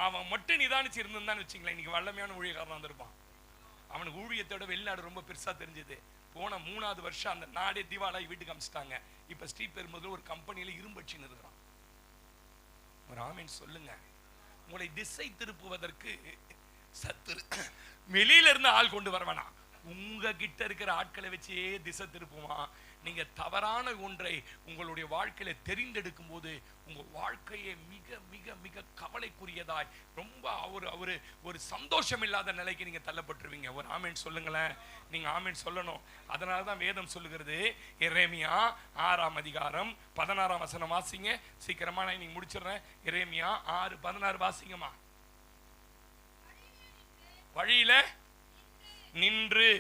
அவன் மட்டும் நிதானிச்சு இருந்திருந்தான்னு வச்சுங்களேன், இன்னைக்கு வல்லமையான ஊழியக்காரன் வந்திருப்பான். அவனுக்கு ஊழியத்தோட வெளிநாடு ரொம்ப பெருசா தெரிஞ்சது. போன 3வது வருஷம் அந்த நாடே திவாலாய் வீட்டுக்கு அமிச்சிட்டாங்க. இப்ப ஸ்ரீபெரும்புதூர்ல ஒரு கம்பெனியில இரும்பட்சின்னு இருக்கிறான். ஒரு ஆமென் சொல்லுங்க. உங்களை திசை திருப்புவதற்கு சத்துரு வெளியில இருந்து ஆள் கொண்டு வர வேணாம், உங்க கிட்ட இருக்கிற ஆட்களை வச்சே திசை திருப்புவான். நீங்க தவறான ஒன்றை உங்களுடைய வாழ்க்கையில தெரிந்தெடுக்கும் போது உங்க வாழ்க்கையை மிக மிக மிக கவலைக்குரியதாய், ரொம்ப ஒரு சந்தோஷம் இல்லாத நிலைக்கு நீங்க தள்ளப்பட்டுருவீங்க. ஒரு ஆமென் சொல்லுங்களேன். நீங்க ஆமென் சொல்லணும். அதனாலதான் வேதம் சொல்லுகிறது, எரேமியா 6ஆம் அதிகாரம் 16ஆம் வசனம் வாசிங்க. சீக்கிரமா நான் நீங்க முடிச்சிடுறேன். எரேமியா 6:16 வாசிங்கம்மா. வழியில நின்று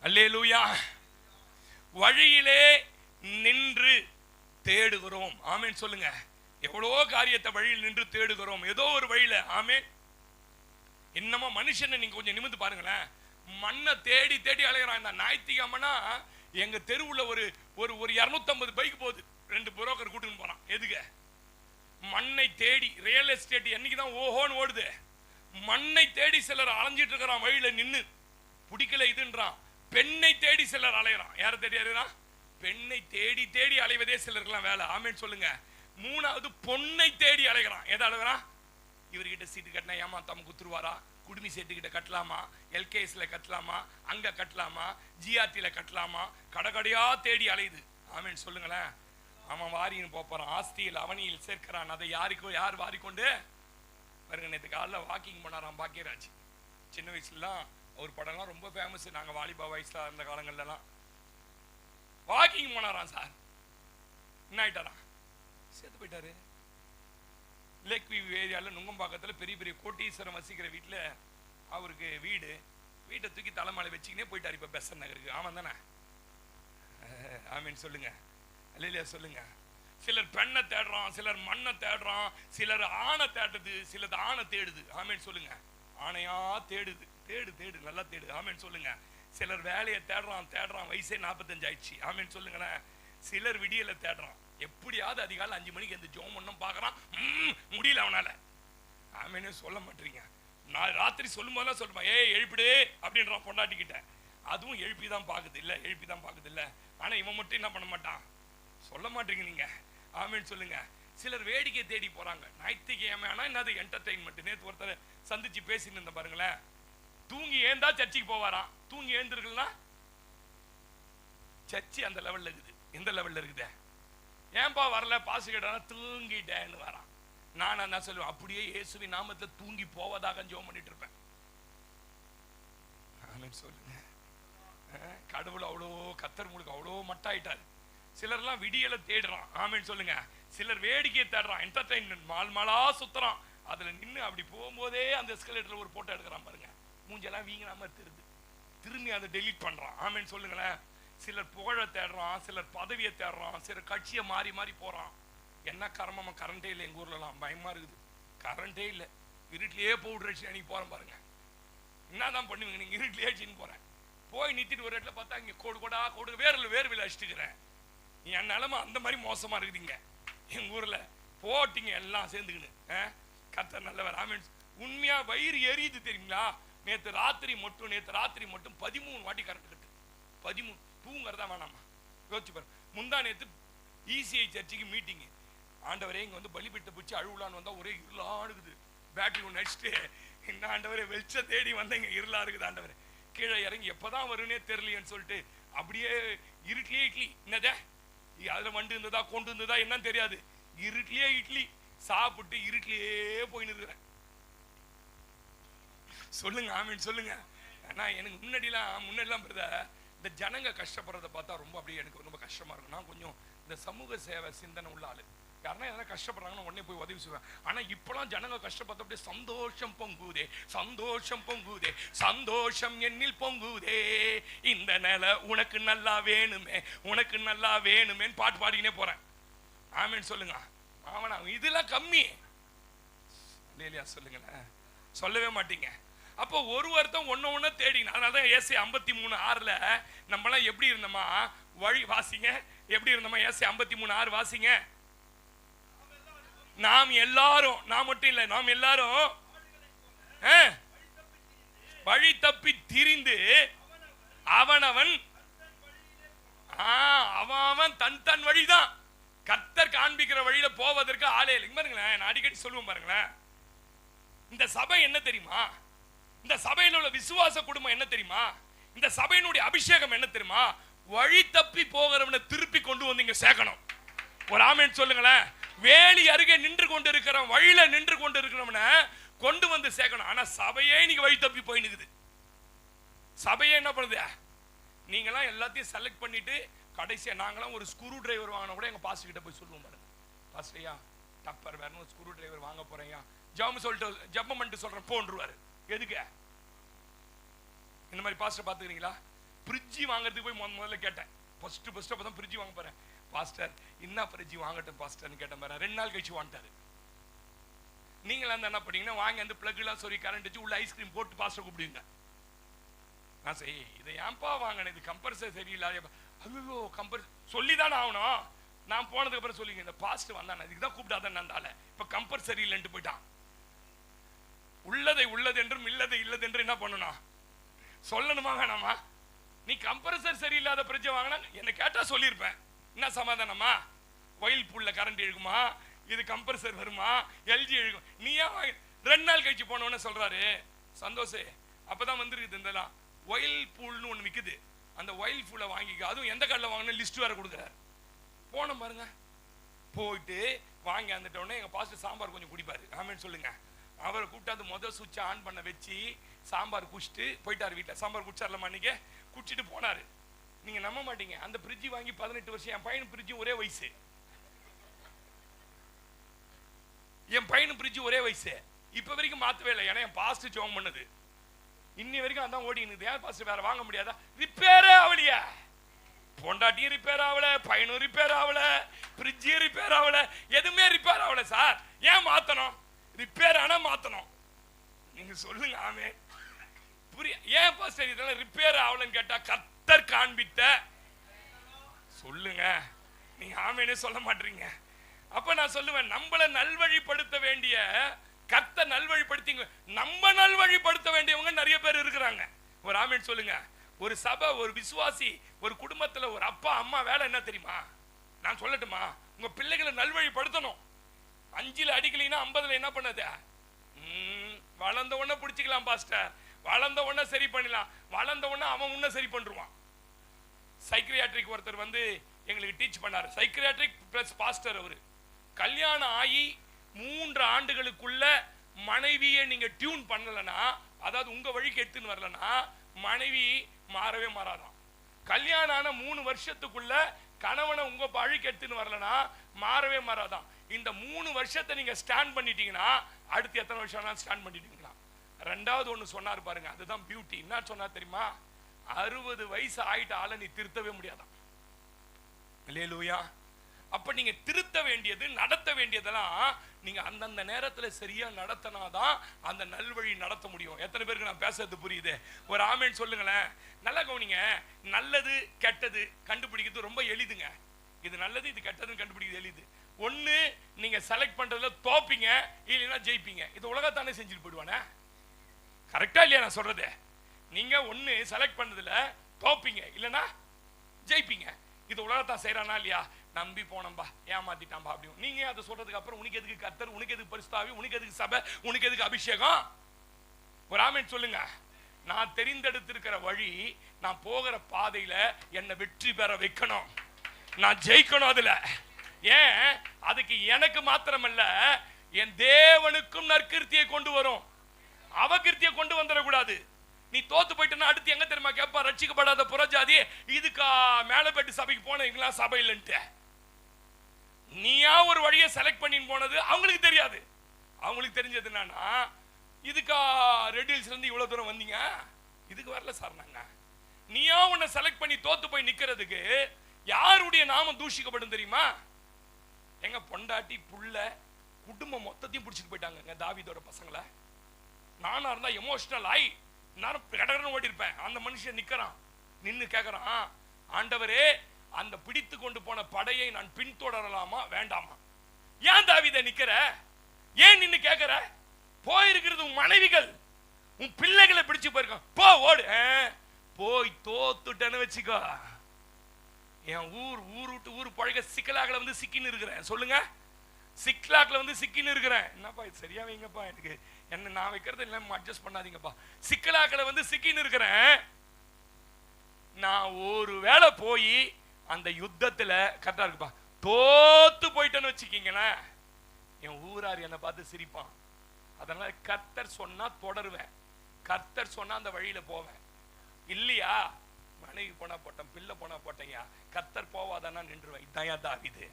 அல்லேலூயா. வழியிலே நின்று தேடுகிறோம். ஆமென் சொல்லுங்க. எவ்வளோ காரியத்தை வழியில் நின்று தேடுகிறோம், ஏதோ ஒரு வழியில. ஆமென். என்னமோ மனுஷனை நீங்க கொஞ்சம் நிமிந்து பாருங்களேன், மண்ணை தேடி தேடி அலைகிறான். இந்த ஞாயிற்றுக்கிழமைனா எங்க தெருவுல ஒரு 250 பைக் போகுது. 2 புரோக்கர் கூட்டின்னு போறான். எதுக்கு? மண்ணை தேடி. ரியல் எஸ்டேட் என்னைக்குதான் ஓஹோன்னு ஓடுது. மண்ணை தேடி சிலர் அலைஞ்சிட்டு இருக்கிறான், வழியில நின்று பிடிக்கல இதுன்றான். பெண்ணை தேடி சிலர் அலைகிறான். யாரை தேடி அலைகிறான்? பெண்ணை தேடி தேடி அலைவதே சிலருக்குலாம் வேலை. ஆமென் சொல்லுங்க. 3வது பொண்ணை தேடி அலைகிறான். எதை அலைகிறான்? இவர்கிட்ட சீட்டு கட்டினா ஏமாத்தாம குத்துருவாரா, குடுமி சேட்டு கிட்ட கட்டலாமா, எல்கேஎஸ்ல கட்டலாமா, அங்க கட்டலாமா, ஜிஆர்டில கட்டலாமா, கடைக்கடையா தேடி அலையுது. ஆமென் சொல்லுங்களேன். அவன் வாரின்னு போறான், ஆஸ்தியில் அவனியில் சேர்க்கிறான். அதை யார் வாரிக்கொண்டு பாருங்க. நேற்று காலைல வாக்கிங் பண்ணாராம் பாக்கியராஜ். சின்ன வயசுலாம் ஒரு படம்லாம் ரொம்ப ஃபேமஸ். நாங்க வாலிபா வயசுல அந்த காலங்கள்லாம் வாக்கிங் போனாராம் சார். என்ன ஆயிட்டாரா? சேர்த்து போயிட்டாரு. லேக் வியூ ஏரியாவில் நுங்கம்பாக்கத்தில் பெரிய பெரிய கோட்டீஸ்வரம் வசிக்கிற வீட்டில் அவருக்கு வீட்டை தூக்கி தலைமையில வச்சுக்கினே போயிட்டார். இப்போ பெசன் நகருக்கு. ஆமாம் தானே? ஆமீன் சொல்லுங்க. அல்லேலூயா சொல்லுங்க. சிலர் பெண்ணை தேடுறான், சிலர் மண்ணை தேடுறான், சிலர் ஆணை தேடுது, சிலர் ஆணை தேடுது. ஆமீன் சொல்லுங்க. ஆணையா தேடுது. தேடு நல்லா தேடு. ஆமீன் சொல்லுங்க. சிலர் வேலையை தேடுறான், வயசே 45 ஆயிடுச்சு. ஆமீன் சொல்லுங்களேன். சிலர் விடியலை தேடுறான், எப்படியாவது அதிகாலை 5 மணிக்கு எந்த ஜோம் ஒன்றும் பார்க்குறான், முடியல அவனால. ஆமீனே சொல்ல மாட்டீங்க. நான் ராத்திரி சொல்லும் போதெல்லாம் சொல்லுமா, எழுப்பிடு அப்படின்றான் பொண்டாட்டிக்கிட்ட. அதுவும் எழுப்பி தான் பார்க்குது இல்லை. ஆனால் இவன் மட்டும் என்ன பண்ண மாட்டான், சொல்ல மாட்டீங்க நீங்க. ஆமீன் சொல்லுங்க. சிலர் வேடிக்கை தேடி போறாங்க. ஞாயிற்றுக்கிழமை ஆனா என்னது என்டர்டெயின்மெண்ட். நேற்று ஒருத்தர் சந்திச்சு பேசின்னு இருந்த பாருங்களேன். தூங்கி ஏந்தா சர்ச்சுக்கு போவாராம். தூங்கி ஏந்திருக்கலாம். சர்ச்சு அந்த லெவல்ல இருக்குது. எந்த லெவல்ல இருக்குது? ஏன்பா வரல பாசு கேட்டா தூங்கிட்டேன்னு வரான். நான் என்ன சொல்லுவேன், அப்படியே இயேசுவின் நாமத்தில் தூங்கி போவதாக ஜெபம் பண்ணிட்டு இருப்பேன். ஆமென் சொல்லுங்க. கடவுள் அவ்வளோ கத்தர் உங்களுக்கு அவ்வளோ மட்டாயிட்டாரு. சிலர்லாம் விடியலை தேடுறான். ஆமென் சொல்லுங்க. சிலர் வேடிக்கையை தேடுறான், என்டர்டைன்மெண்ட் மாலா சுத்துறான். அதுல நின்று அப்படி போகும்போதே அந்த எஸ்கலேட்டர்ல ஒரு போட்டோ எடுக்கிறான் பாருங்க. மூஞ்செல்லாம் வீங்கினாம திரும்பி அதை டெலீட் பண்றான். ஆமென் சொல்லுங்களேன். சிலர் புகழை தேடுறான், சிலர் பதவியை தேடுறான், சிலர் கட்சியை மாறி போறான். என்ன கர்மமா, கரண்டே இல்லை எங்க ஊர்லாம். பயமா இருக்குது. கரண்டே இல்லை. இருட்டிலேயே பவுடர் அன்னைக்கு போறேன் பாருங்க. என்னதான் பண்ணுவீங்க நீங்க? இருட்டிலேயே அடிச்சுன்னு போறேன். போய் நிறுத்திட்டு ஒரு இடத்துல பார்த்தா இங்க கோடு வேர்வில் அடிச்சுட்டுக்கிறேன். என் நிலைமை அந்த மாதிரி மோசமா இருக்குதுங்க எங்க ஊர்ல. போட்டிங்க எல்லாம் சேர்ந்துக்கின்னு. கர்த்தர் நல்லவர். ஆமென். உண்மையா வயிறு எரியுது தெரியுங்களா? நேற்று ராத்திரி மட்டும் 13 வாட்டி கரண்ட் கட்டு. 13. தூங்குறதா வேணாமா? யோசிச்சு பாரு. முந்தா நேற்று இசிஐ சர்ச்சுக்கு மீட்டிங். ஆண்டவரே இங்க வந்து பலிபிட்ட பிடிச்சி அழுவலான்னு வந்தா ஒரே இருளாடுக்குது. பேட்டரி ஒன்று அடிச்சுட்டு என்ன ஆண்டவரே வெளிச்ச தேடி வந்தா இங்க இருளா இருக்குது. ஆண்டவரே கீழே இறங்கி எப்பதான் வருன்னே தெரியலையேன்னு சொல்லிட்டு அப்படியே இருட்டிலேயே இட்லி. என்னதே அதுல வண்டு இருந்ததா கொண்டு இருந்ததா என்னன்னு தெரியாது. இருட்டிலேயே இட்லி சாப்பிட்டு இருட்டிலேயே போயின்னு இருக்கிறேன். சொல்லுங்க ஆமீன் சொல்லுங்க. ஆனா எனக்கு முன்னாடிலாம் இந்த ஜனங்க கஷ்டப்படுறத பார்த்தா ரொம்ப அப்படியே எனக்கு ரொம்ப கஷ்டமா இருக்கும். நான் கொஞ்சம் இந்த சமூக சேவை சிந்தனை உள்ள ஆளு. யாருன்னா எதனா கஷ்டப்படுறாங்கன்னா உடனே போய் உதவி செய்வேன். ஆனா இப்பெல்லாம் ஜனங்க கஷ்டப்பட்ட அப்படியே சந்தோஷம் பொங்குதே, சந்தோஷம் பொங்குதே, சந்தோஷம் என்னில் பொங்குதே, இந்த நிலை உனக்கு நல்லா வேணுமே, உனக்கு நல்லா வேணுமேன்னு பாட்டு பாடிக்கினே போறேன். ஆமேன்னு சொல்லுங்க. ஆமாண்ணா இதெல்லாம் கம்மி இல்லையா? சொல்லுங்களேன், சொல்லவே மாட்டீங்க. அப்போ ஒருத்தன் ஒன்னு தேடிங்க. அதனாலதான் ஏசை 53:6 நம்மளாம் எப்படி இருந்தோமா, வழி வாசிங்க, எப்படி இருந்தோமா? ஏசை 53:6 வாசிங்க. நாம் எல்லாரும், நான் மட்டும் இல்லை, நாம் எல்லாரும் வழி தப்பி திரிந்து அவனவன் அவன் தன் தன் வழிதான். கர்த்தர் காண்பிக்கிற வழியில போவதற்கு ஆளே இல்லை. பாருங்களேன், நான் அடிக்கடி சொல்லுவேன் பாருங்களேன், இந்த சபை என்ன தெரியுமா? இந்த சபையில் உள்ள விசுவாச குடும்பம் என்ன தெரியுமா? இந்த சபையினுடைய அபிஷேகம் என்ன தெரியுமா? வழி தப்பி போகிறவனை திருப்பி கொண்டு வந்து இங்க சேர்க்கணும். ஒரு ஆமென் சொல்லுங்களேன். வேலி அருகே நின்று கொண்டு இருக்கிற, வழியில நின்று கொண்டு இருக்கிறவனை கொண்டு வந்து சேர்க்கணும். ஆனா சபையே நீங்க வழி தப்பி போய் நிக்குது. சபையே என்ன பண்ணுது? நீங்களாம் எல்லாத்தையும் செலக்ட் பண்ணிட்டு கடைசியா நாங்களாம் ஒரு ஸ்க்ரூ டிரைவர் வாங்கினா கூட எங்க பாஸ்டர் கிட்ட போய் சொல்லுவோம் பாருங்க, பாஸ்டர்யா டப்பர் வேணும், ஸ்க்ரூ டிரைவர் வாங்க போறேன், ஜாம் சொல்லிட்டு ஜப்பம் பண்ணிட்டு சொல்றேன் போன்றுவாரு. எதுக்கு இந்த மாதிரி பாஸ்டர் பாத்துக்கிறீங்களா? பிரிட்ஜி வாங்குறதுக்கு போய் முதல்ல கேட்டேன். ஃபர்ஸ்ட் அப்பதான் பிரிட்ஜி வாங்க போறேன். பாஸ்டர் என்ன பிரிட்ஜி வாங்கட்டும் பாஸ்டர்னு கேட்டேன் பாரு. 2 நாள் கழிச்சு வாங்கிட்டாரு. நீங்களா என்ன பண்ணீங்கன்னா வாங்கி அந்த பிளக் எல்லாம் சொல்லி கரண்ட் வச்சு உள்ள ஐஸ்கிரீம் போட்டு பாஸ்டர் கூப்பிடுவீங்க. நான் சரி இதை ஏன்பா வாங்கினேன், இது கம்பல்சரி சரியில்லாத. ஐயோ கம்பல் சொல்லிதானே ஆகணும். நான் போனதுக்கு அப்புறம் சொல்லிங்க, இந்த பாஸ்டர் வந்தான் இதுக்கு தான் கூப்பிட்டாதான் நந்தால இப்ப கம்பல்சரி இல்லைன்ட்டு போயிட்டான். உள்ளதை உள்ளது என்றும் இல்லதை இல்லது என்று என்ன பண்ணணும் சொல்லணுமா வேணாமா? நீ கம்பரசர் சரியில்லாத பிரச்சனை வாங்கினா என்ன கேட்டா சொல்லியிருப்பேன். என்ன சமாதானமா? வயல் புல்ல கரண்ட் இழுக்குமா, இது கம்பரசர் வருமா, எல்ஜி இழுக்கும். நீ ஏன் 2 நாள் கழிச்சு போனோன்னு சொல்றாரு சந்தோஷே. அப்பதான் வந்துருக்குது இதெல்லாம் வயல் பூல்னு ஒண்ணு விக்குது. அந்த வயல் பூலை வாங்கிக்க, அதுவும் எந்த கடையில் வாங்கின லிஸ்ட் வேற கொடுக்குறாரு. போன பாருங்க, போயிட்டு வாங்கி வந்துட்டோடனே எங்க பாஸ்டர் சாம்பார் கொஞ்சம் குடிப்பாரு. ஆமேன்னு சொல்லுங்க. அவரை கூப்பிட்டாந்து முதல் சுவிட்சை ஆன் பண்ண வச்சு சாம்பார் குடிச்சிட்டு போயிட்டாரு. வீட்டில் சாம்பார் குடிச்சார்லமா அன்னைக்கு குடிச்சிட்டு போனாரு. நீங்க நம்ப மாட்டீங்க, அந்த பிரிட்ஜி வாங்கி 18 வருஷம். என் பையன் பிரிட்ஜி ஒரே வயசு, என் பையனு பிரிட்ஜி ஒரே வயசு. இப்ப வரைக்கும் மாத்தவே இல்லை. ஏன்னா என் பாஸ்டர் ஜோம் பண்ணது இன்னி வரைக்கும் அதான் ஓடினுது. ஏன் பாஸ்டர் வேற வாங்க முடியாதா? ரிப்பேரே ஆகலையா? பொண்டாட்டியும் ரிப்பேர் ஆகல, பையனும் ரிப்பேர் ஆகல, பிரிட்ஜியும் ரிப்பேர் ஆகல, எதுவுமே ரிப்பேர் ஆகல. சார் ஏன் மாத்தணும்? ரிப்பேர் ஆனா மாத்தணும். நீங்க சொல்லுங்க. ஆமே புரிய ஏன் பாஸ்டர் இதெல்லாம் ரிப்பேர் ஆகலன்னு கேட்டா கர்த்தர் காண்பித்த சொல்லுங்க. நீங்க ஆமேனே சொல்ல மாட்டீங்க. அப்ப நான் சொல்லுவேன், நம்மள நல்வழிப்படுத்த வேண்டிய கர்த்தர் நல்வழிப்படுத்தி நம்ம நல்வழிப்படுத்த வேண்டியவங்க நிறைய பேர் இருக்கிறாங்க. ஒரு ஆமேன் சொல்லுங்க. ஒரு சபை, ஒரு விசுவாசி, ஒரு குடும்பத்துல ஒரு அப்பா அம்மா வேலை என்ன தெரியுமா? நான் சொல்லட்டுமா? உங்க பிள்ளைகளை நல்வழிப்படுத்தணும். 5ல் அடிக்கலைன்னா 50ல் என்ன பண்ணது? வளர்ந்த உடனே பிடிச்சிக்கலாம் பாஸ்டர், வளர்ந்த உடனே சரி பண்ணலாம், வளர்ந்த உடனே அவன் உன்ன சரி பண்ணுவான். சைக்கியாட்ரிக் ஒருத்தர் வந்து எங்களுக்கு டீச் பண்ணாரு. Psychiatric plus pastor. அவரு கல்யாணம் ஆகி 3 ஆண்டுகளுக்குள்ள மனைவியை நீங்க டியூன் பண்ணலனா, அதாவது உங்க வழிக்கு எடுத்துன்னு வரலனா மனைவி மாறவே மாறாதான். கல்யாணம் ஆன 3 வருஷத்துக்குள்ள கணவனை உங்க வழிக்கு எடுத்துன்னு வரலனா மாறவே மாறாதான். இந்த 3 வருஷத்தை நீங்க ஸ்டாண்ட் பண்ணிட்டீங்கன்னா அடுத்து எத்தனை வருஷம் ஸ்டாண்ட் பண்ணிட்டீங்களா? 2வது ஒண்ணு சொன்னார் பாருங்க, அதுதான் பியூட்டி. என்ன சொன்னார் தெரியுமா? 60 வயசு ஆயிட்ட ஆளை நீ திருத்தவே முடியாதான். அல்லேலூயா. அப்ப நீங்க திருத்த வேண்டியது, நடத்த வேண்டியதெல்லாம் நீங்க அந்தந்த நேரத்துல சரியா நடத்தினாதான் அந்த நல்வழி நடத்த முடியும். எத்தனை பேருக்கு நான் பேசுறது புரியுது? ஒரு ஆமேன் சொல்லுங்களேன். நல்லா கவனிங்க. நல்லது கெட்டது கண்டுபிடிக்கிறது ரொம்ப எளிதுங்க. இது நல்லது இது கெட்டதுன்னு கண்டுபிடிக்கிறது எளிது. ஒண்ணு நீங்க செலக்ட் பண்றதுல தோப்பீங்க, இல்லைன்னா ஜெயிப்பீங்க. இது உலகத்தானே செஞ்சுட்டு போயிடுவானே. கரெக்டா இல்லையா நான் சொல்றது? நீங்க ஒண்ணு செலக்ட் பண்ணதுல தோப்பீங்க, இல்லைன்னா ஜெயிப்பீங்க. இது உலகத்தான் செய்யறானா இல்லையா? நம்பி போனம்பா, ஏமாத்திட்டாம்பா அப்படி. நீங்க அதை சொல்றதுக்கு அப்புறம் உனக்கு எதுக்கு கர்த்தர், உனக்கு எதுக்கு பரிசுத்தாவி, உனக்கு எதுக்கு சபை, உனக்கு எதுக்கு அபிஷேகம்? ஒரு ஆமென் சொல்லுங்க. நான் தெரிந்தெடுத்திருக்கிற வழி, நான் போகிற பாதையில என்னை வெற்றி பெற வைக்கணும், நான் ஜெயிக்கணும். அதுல ஏன்? அதுக்கு எனக்கு மாத்திரமல்ல, என் தேவனுக்கும் நற்கிருத்தியை கொண்டு வரும். அவகிருத்தியை கொண்டு வந்துடக்கூடாது. நீ தோத்து போயிட்டனா அடுத்து எங்க தெரியுமா கேட்பா? ரட்சிக்கப்படாத புறஜாதி, இதுக்கா மேலப்பேட்டு சபைக்கு போனீங்களா? சபை இல்லைன்ட்டு நீயா ஒரு வழியை செலக்ட் பண்ணி போனது அவங்களுக்கு தெரியாது. அவங்களுக்கு தெரிஞ்சது என்னன்னா, இதுக்கா ரெட் ஹில்ஸ்ல இருந்து இவ்வளவு தூரம் வந்தீங்க, இதுக்கு வரல சார் நாங்க. நீயா உன்னை செலக்ட் பண்ணி தோத்து போய் நிக்கிறதுக்கு யாருடைய நாமம் தூஷிக்கப்படும் தெரியுமா? எங்க பொண்டாட்டி புள்ள குடும்பம் மொத்தத்தையும் பிடிச்சிட்டு போயிட்டாங்க தாவீதோட பசங்களை. நானா இருந்தா எமோஷனல் ஆகி நானும் கடகடன்னு ஓடி இருப்பேன். அந்த மனுஷன் நிக்கிறான், நின்னு கேட்கறான், ஆண்டவரே அந்த பிடித்து கொண்டு போன படையை நான் பின்தொடரலாமா வேண்டாமா? ஏன் தாவீதே நிக்கிற? ஏன் நின்னு கேட்கற? போயிருக்கிறது உன் மனைவிகள், உன் பிள்ளைகளை பிடிச்சு போயிருக்கான், போ ஓடு. போய் தோத்துட்டேன்னு வச்சுக்கோ, என் ஊர் விட்டு ஊர் பழக சிக்கலாக்களை வந்து சிக்கின்னு இருக்கிறேன். சொல்லுங்க, சிக்கலாக்களை வந்து சிக்கின்னு இருக்கிறேன். என்னப்பா இது சரியா வைங்கப்பா, எனக்கு என்ன நான் வைக்கிறது இல்லை, அட்ஜஸ்ட் பண்ணாதீங்கப்பா. சிக்கலாக்களை வந்து சிக்கின்னு இருக்கிறேன். நான் ஒரு வேளை போய் அந்த யுத்தத்துல கரெக்டா இருக்குப்பா தோத்து போயிட்டேன்னு வச்சுக்கீங்களேன், என் ஊரார் என்னை பார்த்து சிரிப்பான். அதனால கர்த்தர் சொன்னா தொடருவேன், கர்த்தர் சொன்னா அந்த வழியில போவேன். இல்லையா மனைவி போனா போட்டேன், பிள்ளை போனா போட்டேயா, கர்த்தர் போவாதானா நின்றுவேன். இதான் தாவீது.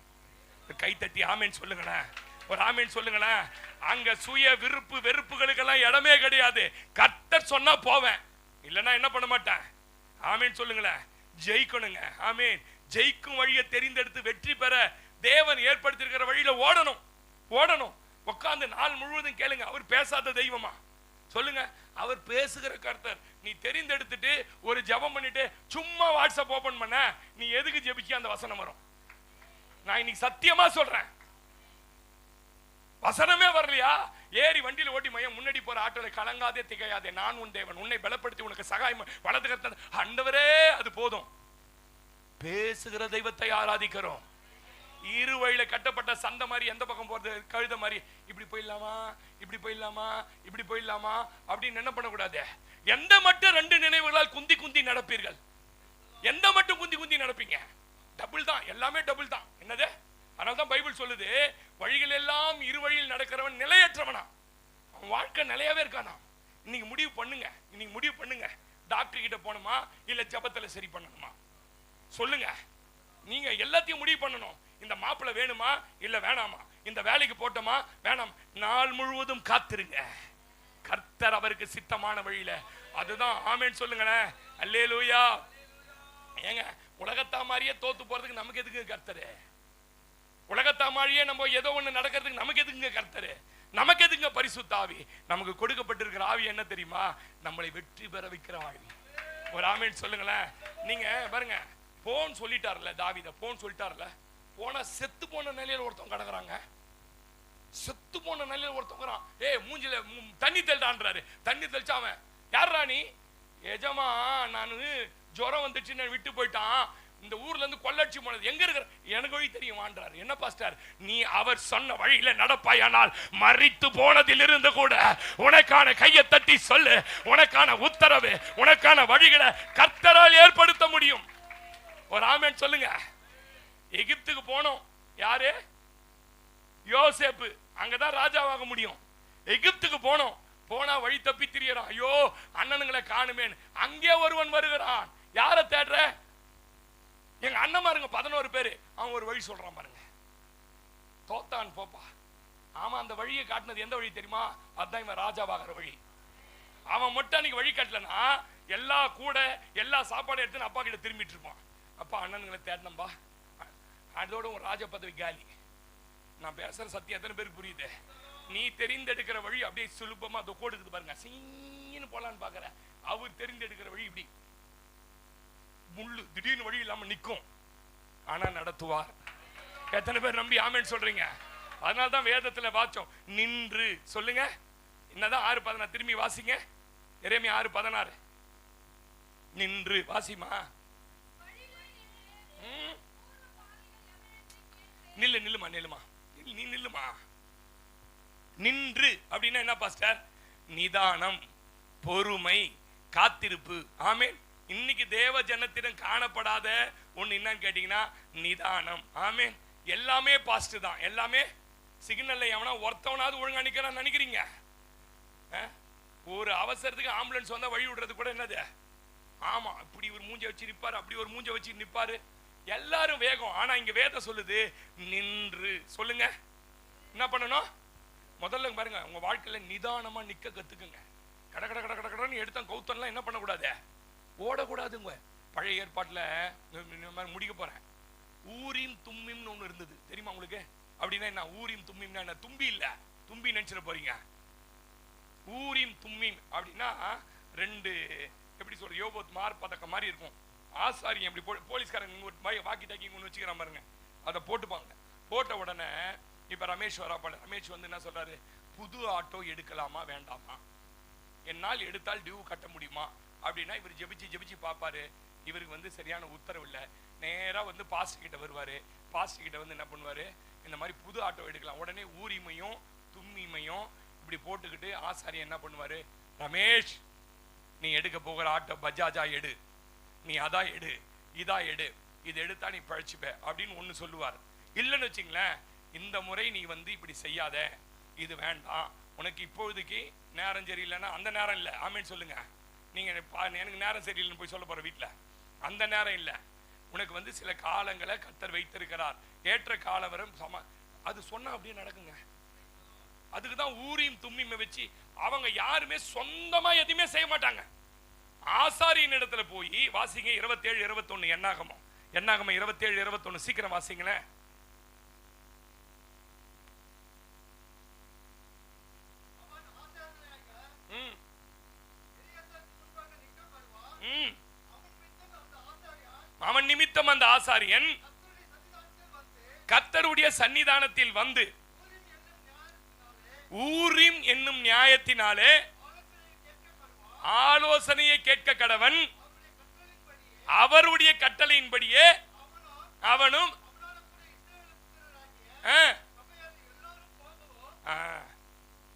கை தட்டி ஆமேன் சொல்லுங்களேன், ஒரு ஆமேன் சொல்லுங்களேன். அங்க சுய விருப்பு வெறுப்புகளுக்கெல்லாம் இடமே கிடையாது. கர்த்தர் சொன்னா போவேன், இல்லைன்னா என்ன பண்ண மாட்டேன். ஆமேன் சொல்லுங்களேன். ஜெயிக்கணுங்க. ஆமேன். ஜெயிக்கும் வழியை தெரிந்தெடுத்து வெற்றி பெற தேவன் ஏற்படுத்தியிருக்கிற வழியில ஓடணும், ஓடணும். உட்கார்ந்து நாள் முழுவதும் கேளுங்க, அவர் பேசாத தெய்வமா? சொல்லுங்க, அவர் பேசுகிற கர்த்தர். நீ தெரிந்தெடுத்துட்டு ஒரு ஜெபம் பண்ணிட்டு சும்மா வாட்ஸ்அப் ஓபன் பண்ண, நீ எதுக்கு ஜெபிக்க அந்த வசனம் வரும். நான் இன்னைக்கு சத்தியமா சொல்றேன், வசனமே வரலையா? ஏறி வண்டியில ஓட்டி மையம் முன்னாடி போற ஆட்டோல கலங்காதே திகையாதே, நான் உன் தேவன், உன்னை பலப்படுத்தி உனக்கு சகாயம் வலது கர்த்தர். ஆண்டவரே அது போதும். பேசுகிற தெய்வத்தை ஆராதிக்கிறோம். இரு வழியில கட்டப்பட்ட சந்த மாதிரி எந்த பக்கம் போறது, கழுத மாதிரி இப்படி போயிடலாமா இப்படி போயிடலாமா இப்படி போயிடலாமா அப்படின்னு என்ன பண்ணக்கூடாது. எந்த மட்டும் ரெண்டு நினைவுகளால் குந்தி குந்தி நடப்பீர்கள், எந்த மட்டும் குந்தி குந்தி நடப்பீங்க, டபுள் தான், எல்லாமே டபுள் தான். என்னது? அதனால்தான் பைபிள் சொல்லுது, வழிகள் எல்லாம் இரு வழியில் நடக்கிறவன் நிலையற்றவனா, அவன் வாழ்க்கை நிலையாவே இருக்கானா. இன்னைக்கு முடிவு பண்ணுங்க, இன்னைக்கு முடிவு பண்ணுங்க. டாக்டர் கிட்ட போனோமா இல்ல ஜபத்துல சரி பண்ணணுமா? சொல்லுங்க. நீங்க எல்லாத்தையும் முடிவு பண்ணணும். இந்த மாப்பிள்ளை வேணுமா இல்ல வேணாமா, இந்த வேலைக்கு போட்டோமா வேணாம். நாள் முழுவதும் காத்திருங்க, கர்த்தர் அவருக்கு சித்தமான வழியில. அதுதான் ஆமென் சொல்லுங்களேன். அல்லேலூயா. ஏங்க உலகத்தா மாதிரியே தோத்து போறதுக்கு நமக்கு எதுக்கு கர்த்தரு? உலகத்தா மாதிரியே நம்ம ஏதோ ஒண்ணு நடக்கிறதுக்கு நமக்கு எதுக்குங்க கர்த்தரு? நமக்கு எதுங்க பரிசுத்த ஆவி? நமக்கு கொடுக்கப்பட்டிருக்கிற ஆவி என்ன தெரியுமா? நம்மளை வெற்றி பெற வைக்கிற ஆவி. ஒரு ஆமென் சொல்லுங்களேன். நீங்க பாருங்க, போன் சொல்லிட்டார்ல தாவீத, போன் சொல்லிட்டார்ல, போனா செத்து போன நிலையில ஒருத்தவங்க கிடக்குறாங்க, செத்து போன நிலையில ஒருத்தவங்க. மூஞ்சில தண்ணி தெளிடான்றாரு. தண்ணி தெளிச்சா அவன் யாரா நீ? எஜமா நான் ஜுரம் வந்துச்சு விட்டு போயிட்டான், இந்த ஊர்ல இருந்து கொள்ளடிச்சு போனது, எங்க இருக்கிற எனக்கு வழி தெரியுமான்றாரு. என்ன பாஸ்டர், நீ அவர் சொன்ன வழியில நடப்பாயானால் மரித்து போனதிலிருந்து கூட உனக்கான கையை தட்டி சொல்லு, உனக்கான உத்தரவு, உனக்கான வழிகளை கர்த்தரால் ஏற்படுத்த முடியும். ஒரு ஆமென் சொல்லுங்க. எகிப்துக்கு போனோம், யாரு? யோசேப்பு. அங்கதான் ராஜாவாக முடியும். எகிப்துக்கு போனோம், போனா வழி தப்பி திரியறான். ஐயோ அண்ணனுங்களை காணுமேன். அங்கே ஒருவன் வருகிறான். யாரை தேடுற? எங்க அண்ணன்மாருங்க 11 பேரு. அவன் ஒரு வழி சொல்றான் பாருங்க. தோத்தான் போப்பா. ஆமா, அந்த வழியை காட்டினது எந்த வழி தெரியுமா? அதுதான் இவன் ராஜாவாகிற வழி. அவன் மட்டும் அன்னைக்கு வழி காட்டலனா எல்லா கூட எல்லா சாப்பாடு எடுத்து அப்பா கிட்ட திரும்பிட்டு இருப்பான். அப்பா அண்ணனுங்களை தேடனம்பா, அதோட உன் ராஜ பதவி காலி. நான் பேசுற சத்தியம் எத்தனை பேருக்கு புரியுது? நீ தெரிந்தெடுக்கிற வழி அப்படியே சுலபமா கோடுக்குது பாருங்க, சீன்னு போலான்னு பாக்குற. அவர் தெரிந்தெடுக்கிற வழி இப்படி முள்ளு திடீர்னு வழி இல்லாம நிற்கும், ஆனா நடத்துவார். எத்தனை பேர் நம்பி ஆமென் சொல்றீங்க? அதனால்தான் வேதத்துல வாச்சோம், நின்று. சொல்லுங்க, என்னதான் 6:16 திரும்பி வாசிங்க. எரேமியா 6:16 நின்று வாசிமா. நில்லு, நில்லுமா, நில்லுமா, நீ நில்லுமா. நின்று அப்படின்னா என்ன பாஸ்டர்? நிதானம், பொறுமை, காத்திருப்பு. ஆமென். இன்னைக்கு தேவ ஜனத்திடம் காணப்படாத ஒண்ணு என்னன்னு கேட்டீங்கன்னா நிதானம். ஆமென். எல்லாமே பாஸ்ட் தான், எல்லாமே சிக்னல்ல எவனா ஒருத்தவனாவது ஒழுங்கா நிக்கிறான்னு நினைக்கிறீங்க? ஒரு அவசரத்துக்கு ஆம்புலன்ஸ் வந்தா வழி விடுறது கூட என்னது? ஆமா, இப்படி ஒரு மூஞ்ச வச்சு நிப்பாரு, அப்படி ஒரு மூஞ்ச வச்சு நிப்பாரு. எல்லாரும் வேகம். ஆனா இங்க வேதம் சொல்லுது நின்று. சொல்லுங்க என்ன பண்ணணும்? முதல்ல பாருங்க, உங்க வாழ்க்கையில நிதானமா நிக்க கத்துக்குங்க. கட கட கட கட கடன்னு எடுத்த கௌத்தம்லாம் என்ன பண்ணக்கூடாது, ஓடக்கூடாதுங்க. பழைய ஏற்பாட்டுல முடிக்க போறேன். ஊரீம் தும்மீம்னு ஒண்ணு இருந்தது, தெரியுமா உங்களுக்கு? அப்படின்னா என்ன? ஊரீம் தும்மீம்னா என்ன? தும்பி இல்ல, தும்பி நினைச்சிட போறீங்க. ஊரீம் தும்மீம் அப்படின்னா ரெண்டு, எப்படி சொல்ற, யோபோத் மார் பதக்கம் மாதிரி இருக்கும். ஆசாரியம் இப்படி போலீஸ்காரங்க வாக்கி டாக்கி ஒன்று வச்சுக்கிறான் பாருங்க, அதை போட்டுப்பாங்க. போட்ட உடனே இப்ப ரமேஷ் வராப்பாடு. ரமேஷ் வந்து என்ன சொல்றாரு, புது ஆட்டோ எடுக்கலாமா வேண்டாமா, என்னால் எடுத்தால் டியூ கட்ட முடியுமா அப்படின்னா இவர் ஜெபிச்சு ஜெபிச்சு பார்ப்பாரு. இவருக்கு வந்து சரியான உத்தரவு இல்லை. நேரா வந்து பாஸ்டர் கிட்ட வருவாரு. பாஸ்டர் கிட்ட வந்து என்ன பண்ணுவாரு, இந்த மாதிரி புது ஆட்டோ எடுக்கலாம். உடனே ஊரிமையும் தும்மிமையும் இப்படி போட்டுக்கிட்டு ஆசாரியன் என்ன பண்ணுவாரு, ரமேஷ் நீ எடுக்க போகிற ஆட்டோ பஜாஜா எடு, நீ அதா எடு, இதா எடு, இது எடுத்தா நீ பழிச்சுப்ப அப்படின்னு ஒண்ணு சொல்லுவார். இல்லைன்னு வச்சுங்களேன், இந்த முறை நீ வந்து இப்படி செய்யாத, இது வேண்டாம், உனக்கு இப்பொழுதுக்கு நேரம் சரியில்லைன்னா அந்த நேரம் இல்லை. ஆமேன்னு சொல்லுங்க. நீங்க எனக்கு நேரம் சரியில்லைன்னு போய் சொல்ல போற வீட்டில், அந்த நேரம் இல்லை. உனக்கு வந்து சில காலங்களை கர்த்தர் வைத்திருக்கிறார், ஏற்ற காலம் வரும் அது சொன்னா அப்படியே நடக்குங்க. அதுக்குதான் ஊரியும் தும்மியுமே வச்சு அவங்க யாருமே சொந்தமா எதுவுமே செய்ய மாட்டாங்க. ஆசாரியின் இடத்துல போய் வாசிங்க 27 21 என்னாகமம் 27 21 சீக்கிரம் வாசிங்களேன். அவன் நிமித்தம் அந்த ஆசாரியன் கர்த்தருடைய சன்னிதானத்தில் வந்து ஊரிம் என்னும் நியாயத்தினாலே ஆலோசனையை கேட்க கடவன். அவருடைய கட்டளையின்படியே அவனும்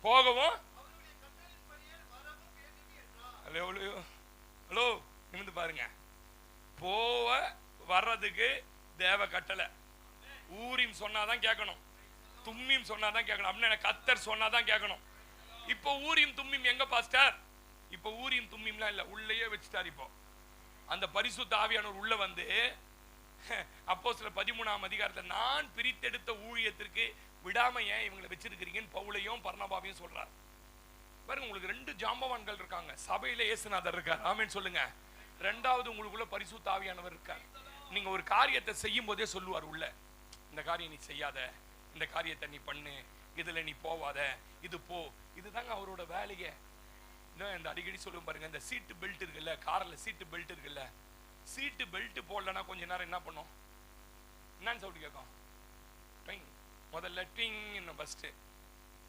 போகவும். ஹலோ நிமிந்து பாருங்க, போவ வர்றதுக்கு தேவ கட்டளை. ஊரிம் சொன்னாதான் கேட்கணும், தும்மியும் சொன்னாதான் கேட்கணும். அப்படின்னு கர்த்தர் சொன்னாதான் கேட்கணும். இப்போ ஊரியும் தும்மியும் எங்க பாஸ்டர்? இப்போ ஊரியும் தும்மியும்லாம் இல்ல, உள்ளேயே வச்சுட்டார். இப்போ அந்த பரிசுத்த ஆவியானவர் உள்ள வந்து அப்போஸ்தலர் 13ஆம் அதிகாரத்துல நான் பிரித்தெடுத்த ஊழியத்திற்கு விடாம ஏன் இவங்களை வச்சிருக்கிறீங்கன்னு பவுலையும் பர்னபாவையும் சொல்றார். பாருங்க, உங்களுக்கு ரெண்டு ஜாம்பவான்கள் இருக்காங்க. சபையில இயேசுநாதர் இருக்கார், ஆமென் சொல்லுங்க. ரெண்டாவது உங்களுக்குள்ள பரிசுத்த ஆவியானவர் இருக்கார். நீங்க ஒரு காரியத்தை செய்யும் போதே சொல்லுவார் உள்ள, இந்த காரியம் நீ செய்யாத, இந்த காரியத்தை நீ பண்ணு, இதுல நீ போவாத, இது போ. இதுதாங்க அவரோட வேலையே. இந்த அடிக்கடி சொல்லுவோம் பாருங்க, இந்த சீட்டு பெல்ட் இருக்குல்ல, கார்ல சீட்டு பெல்ட் இருக்குல்ல, சீட்டு பெல்ட் போடலன்னா கொஞ்ச நேரம் என்ன பண்ணும், என்னன்னு சவுண்ட் கேட்கும், ட்விங். முதல்ல டிங் இன்னும் ஃபர்ஸ்ட்,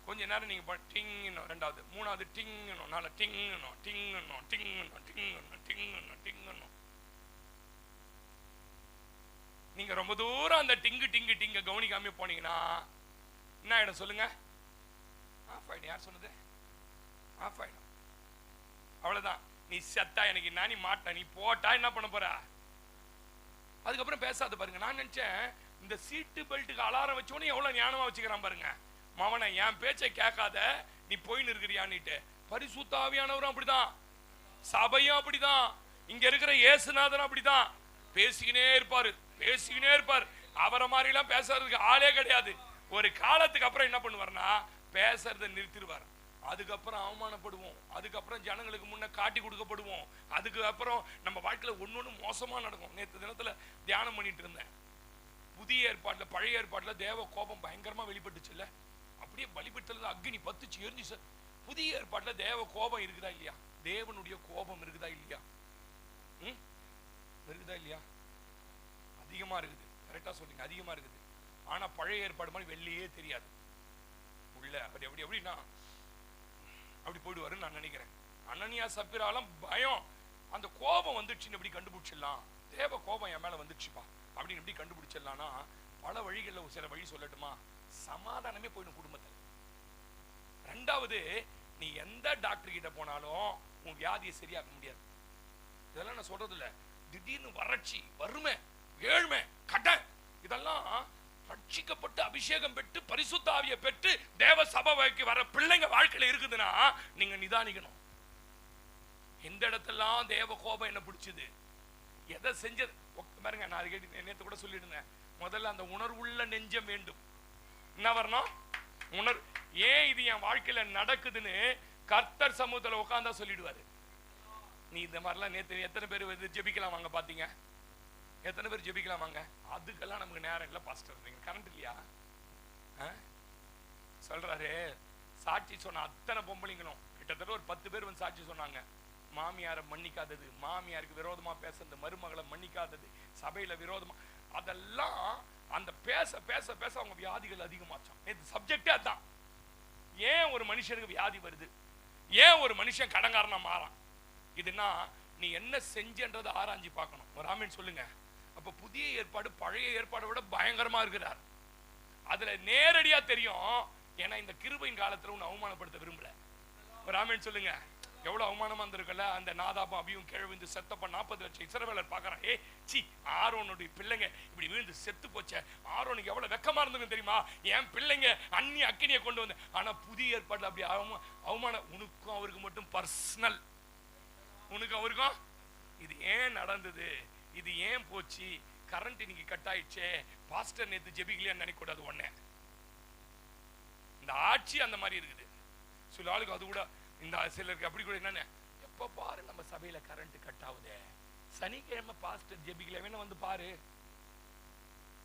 கொஞ்ச நேரம் நீங்க டிங் இன்னும், ரெண்டாவது, மூணாவது டிங் இன்னும், நாலு டிங் இன்னும், டிங் இன்னும், டிங் இன்னும், டிங் இன்னும், டிங் இன்னும், டிங் இன்னும். நீங்க ரொம்ப தூரம் அந்த டிங்கு டிங்கு டிங்க கவனிக்காம போனீங்கன்னா என்ன ஆயிடும் சொல்லுங்க, ஆஃப் ஆயிடும். யார் சொன்னது? ஆஃப் ஆயிடும். அவ்வளவுதான். நீ செத்தா எனக்கு என்ன, நீ மாட்ட, நீ போட்டா என்ன பண்ண போற? அதுக்கப்புறம் பேசாத பாருங்க. நான் நினைச்சேன் இந்த சீட்டு பெல்ட்டுக்கு அலாரம் வச்சோன்னு எவ்வளவு ஞானமா வச்சுக்கிறான் பாருங்க. மவனை என் பேச்சை கேட்காத நீ போயின்னு இருக்கிறியான்னுட்டு. பரிசுத்த ஆவியானவரும் அப்படிதான், சபையும் அப்படிதான், இங்க இருக்கிற இயேசுநாதரும் அப்படிதான். பேசிக்கினே இருப்பாரு, பேசிக்கினே இருப்பார். அவரை மாதிரி எல்லாம் பேசுறதுக்கு ஆளே கிடையாது. ஒரு காலத்துக்கு அப்புறம் என்ன பண்ணுவார்னா பேசுறதை நிறுத்திடுவார். அதுக்கப்புறம் அவமானப்படுவோம், அதுக்கப்புறம் ஜனங்களுக்கு முன்ன காட்டி கொடுக்கப்படுவோம், அதுக்கு அப்புறம் நம்ம வாழ்க்கையில ஒன்னொன்னு மோசமா நடக்கும். நேற்று தினத்துல தியானம் பண்ணிட்டு இருந்தேன். புதிய ஏற்பாட்டுல பழைய ஏற்பாட்டுல தேவ கோபம் பயங்கரமா வெளிப்பட்டுச்சு இல்ல, அப்படியே பலிபீடத்துல அக்னி பத்துச்சு எரிஞ்சு சார். புதிய ஏற்பாட்டுல தேவ கோபம் இருக்குதா இல்லையா? தேவனுடைய கோபம் இருக்குதா இல்லையா? இருக்குதா இல்லையா? அதிகமா இருக்குது. கரெக்டா சொல்றீங்க, அதிகமா இருக்குது. ஆனா பழைய ஏற்பாடு மாதிரி வெளியே தெரியாது உள்ள. அப்படி அப்படி அப்படின்னா அப்படி போயிடுவாருன்னு நான் நினைக்கிறேன். அனனியா சப்பிராலாம் பயம், அந்த கோபம் வந்துடுச்சுன்னு எப்படி கண்டுபிடிச்சிடலாம், தேவ கோபம் என் மேல வந்துடுச்சுப்பா அப்படின்னு எப்படி கண்டுபிடிச்சிடலாம்னா பல வழிகளில் சில வழி சொல்லட்டுமா? சமாதானமே போயிடும் குடும்பத்தில். ரெண்டாவது, நீ எந்த டாக்டர் கிட்ட போனாலும் உன் வியாதியை சரியாக்க முடியாது. இதெல்லாம் நான் சொல்றது இல்ல. திடீர்னு வறட்சி, வறுமை, ஏழ்மை, கடன், இதெல்லாம் ரட்சிக்கப்பட்டு அபிஷேகம் பெற்று பரிசுத்த ஆவியை பெற்று தேவ சபைக்கு வர பிள்ளைங்க வாழ்க்கையில இருக்குதுன்னா நீங்க நிதானிக்கணும். எந்த இடத்தெல்லாம் தேவ கோபம் என்ன பிடிச்சது, எதை செஞ்சது பாருங்க. நான் அது நேத்து கூட சொல்லிடுறேன். முதல்ல அந்த உணர்வுள்ள நெஞ்சம் வேண்டும். என்ன வரணும்? உணர்வு. ஏன் இது என் வாழ்க்கையில நடக்குதுன்னு கர்த்தர் சமூகத்துல உட்கார்ந்தா சொல்லிடுவாரு. நீ இந்த மாதிரிலாம் நேத்து எத்தனை பேர் வந்து ஜெபிக்கலாம் வாங்க பாத்தீங்க? எத்தனை பேர் ஜெபிக்கலாம் வாங்க? அதுக்கெல்லாம் நமக்கு நேரம் இல்லை பாஸ்டர். நீங்க கரண்ட் இல்லையா சொல்றாரு. சாட்சி சொன்ன அத்தனை பொம்பளைங்களும் கிட்டத்தட்ட ஒரு 10 பேர் வந்து சாட்சி சொன்னாங்க. மாமியாரை மன்னிக்காதது, மாமியாருக்கு விரோதமா பேசுறது, மருமகளை மன்னிக்காதது, சபையில விரோதமா, அதெல்லாம் அந்த பேச பேச பேச அவங்க வியாதிகள் அதிகமாச்சான். நேத்து சப்ஜெக்டே அதான். ஏன் ஒரு மனுஷனுக்கு வியாதி வருது? ஏன் ஒரு மனுஷன் கடங்காரனா மாறான்? இதுனா நீ என்ன செஞ்சன்றதை ஆராய்ச்சி பார்க்கணும். ஒரு ஆமீன் சொல்லுங்க. அப்ப புதிய ஏற்பாடு பழைய ஏற்பாடை விட பயங்கரமா இருக்கிறார். அதுல நேரடியா தெரியும். ஏன்னா இந்த கிருபையின் காலத்துல உன்னை அவமானப்படுத்த விரும்பல. ஒரு ஆமீன் சொல்லுங்க. எவ்வளவு அவமானமா இருந்திருக்கல. அந்த நாதாபம் அபியும் கிழவிந்து செத்தப்ப 40 லட்சம் இஸ்ரவேலர் பார்க்கறான். ஆரோனுடைய பிள்ளைங்க இப்படி விழுந்து செத்து போச்சே, ஆரோனுக்கு எவ்வளவு வெக்கமா இருந்தது தெரியுமா? என் பிள்ளைங்க அந்நிய அக்கினியை கொண்டு வந்து. ஆனா புதிய ஏற்பாடுல அப்படி அவமானம். உனக்கும் அவருக்கு மட்டும் பர்சனல். உனக்கு அவருக்கும் இது ஏன் நடந்தது, இது ஏன் போச்சு, கரண்ட் இன்னைக்கு கட் ஆயிடுச்சே, பாஸ்டர் நேத்து ஜெபிக்கலையான்னு நினைக்க கூடாது. ஒண்ணே இந்த ஆட்சி அந்த மாதிரி இருக்குது. சில ஆளுக்கு அது கூட இந்த சிலருக்கு அப்படி கூட என்னன்னு, எப்ப பாரு நம்ம சபையில கரண்ட் கட் ஆகுதே, சனிக்கிழமை பாஸ்டர் ஜெபிக்கல, வேணா வந்து பாரு.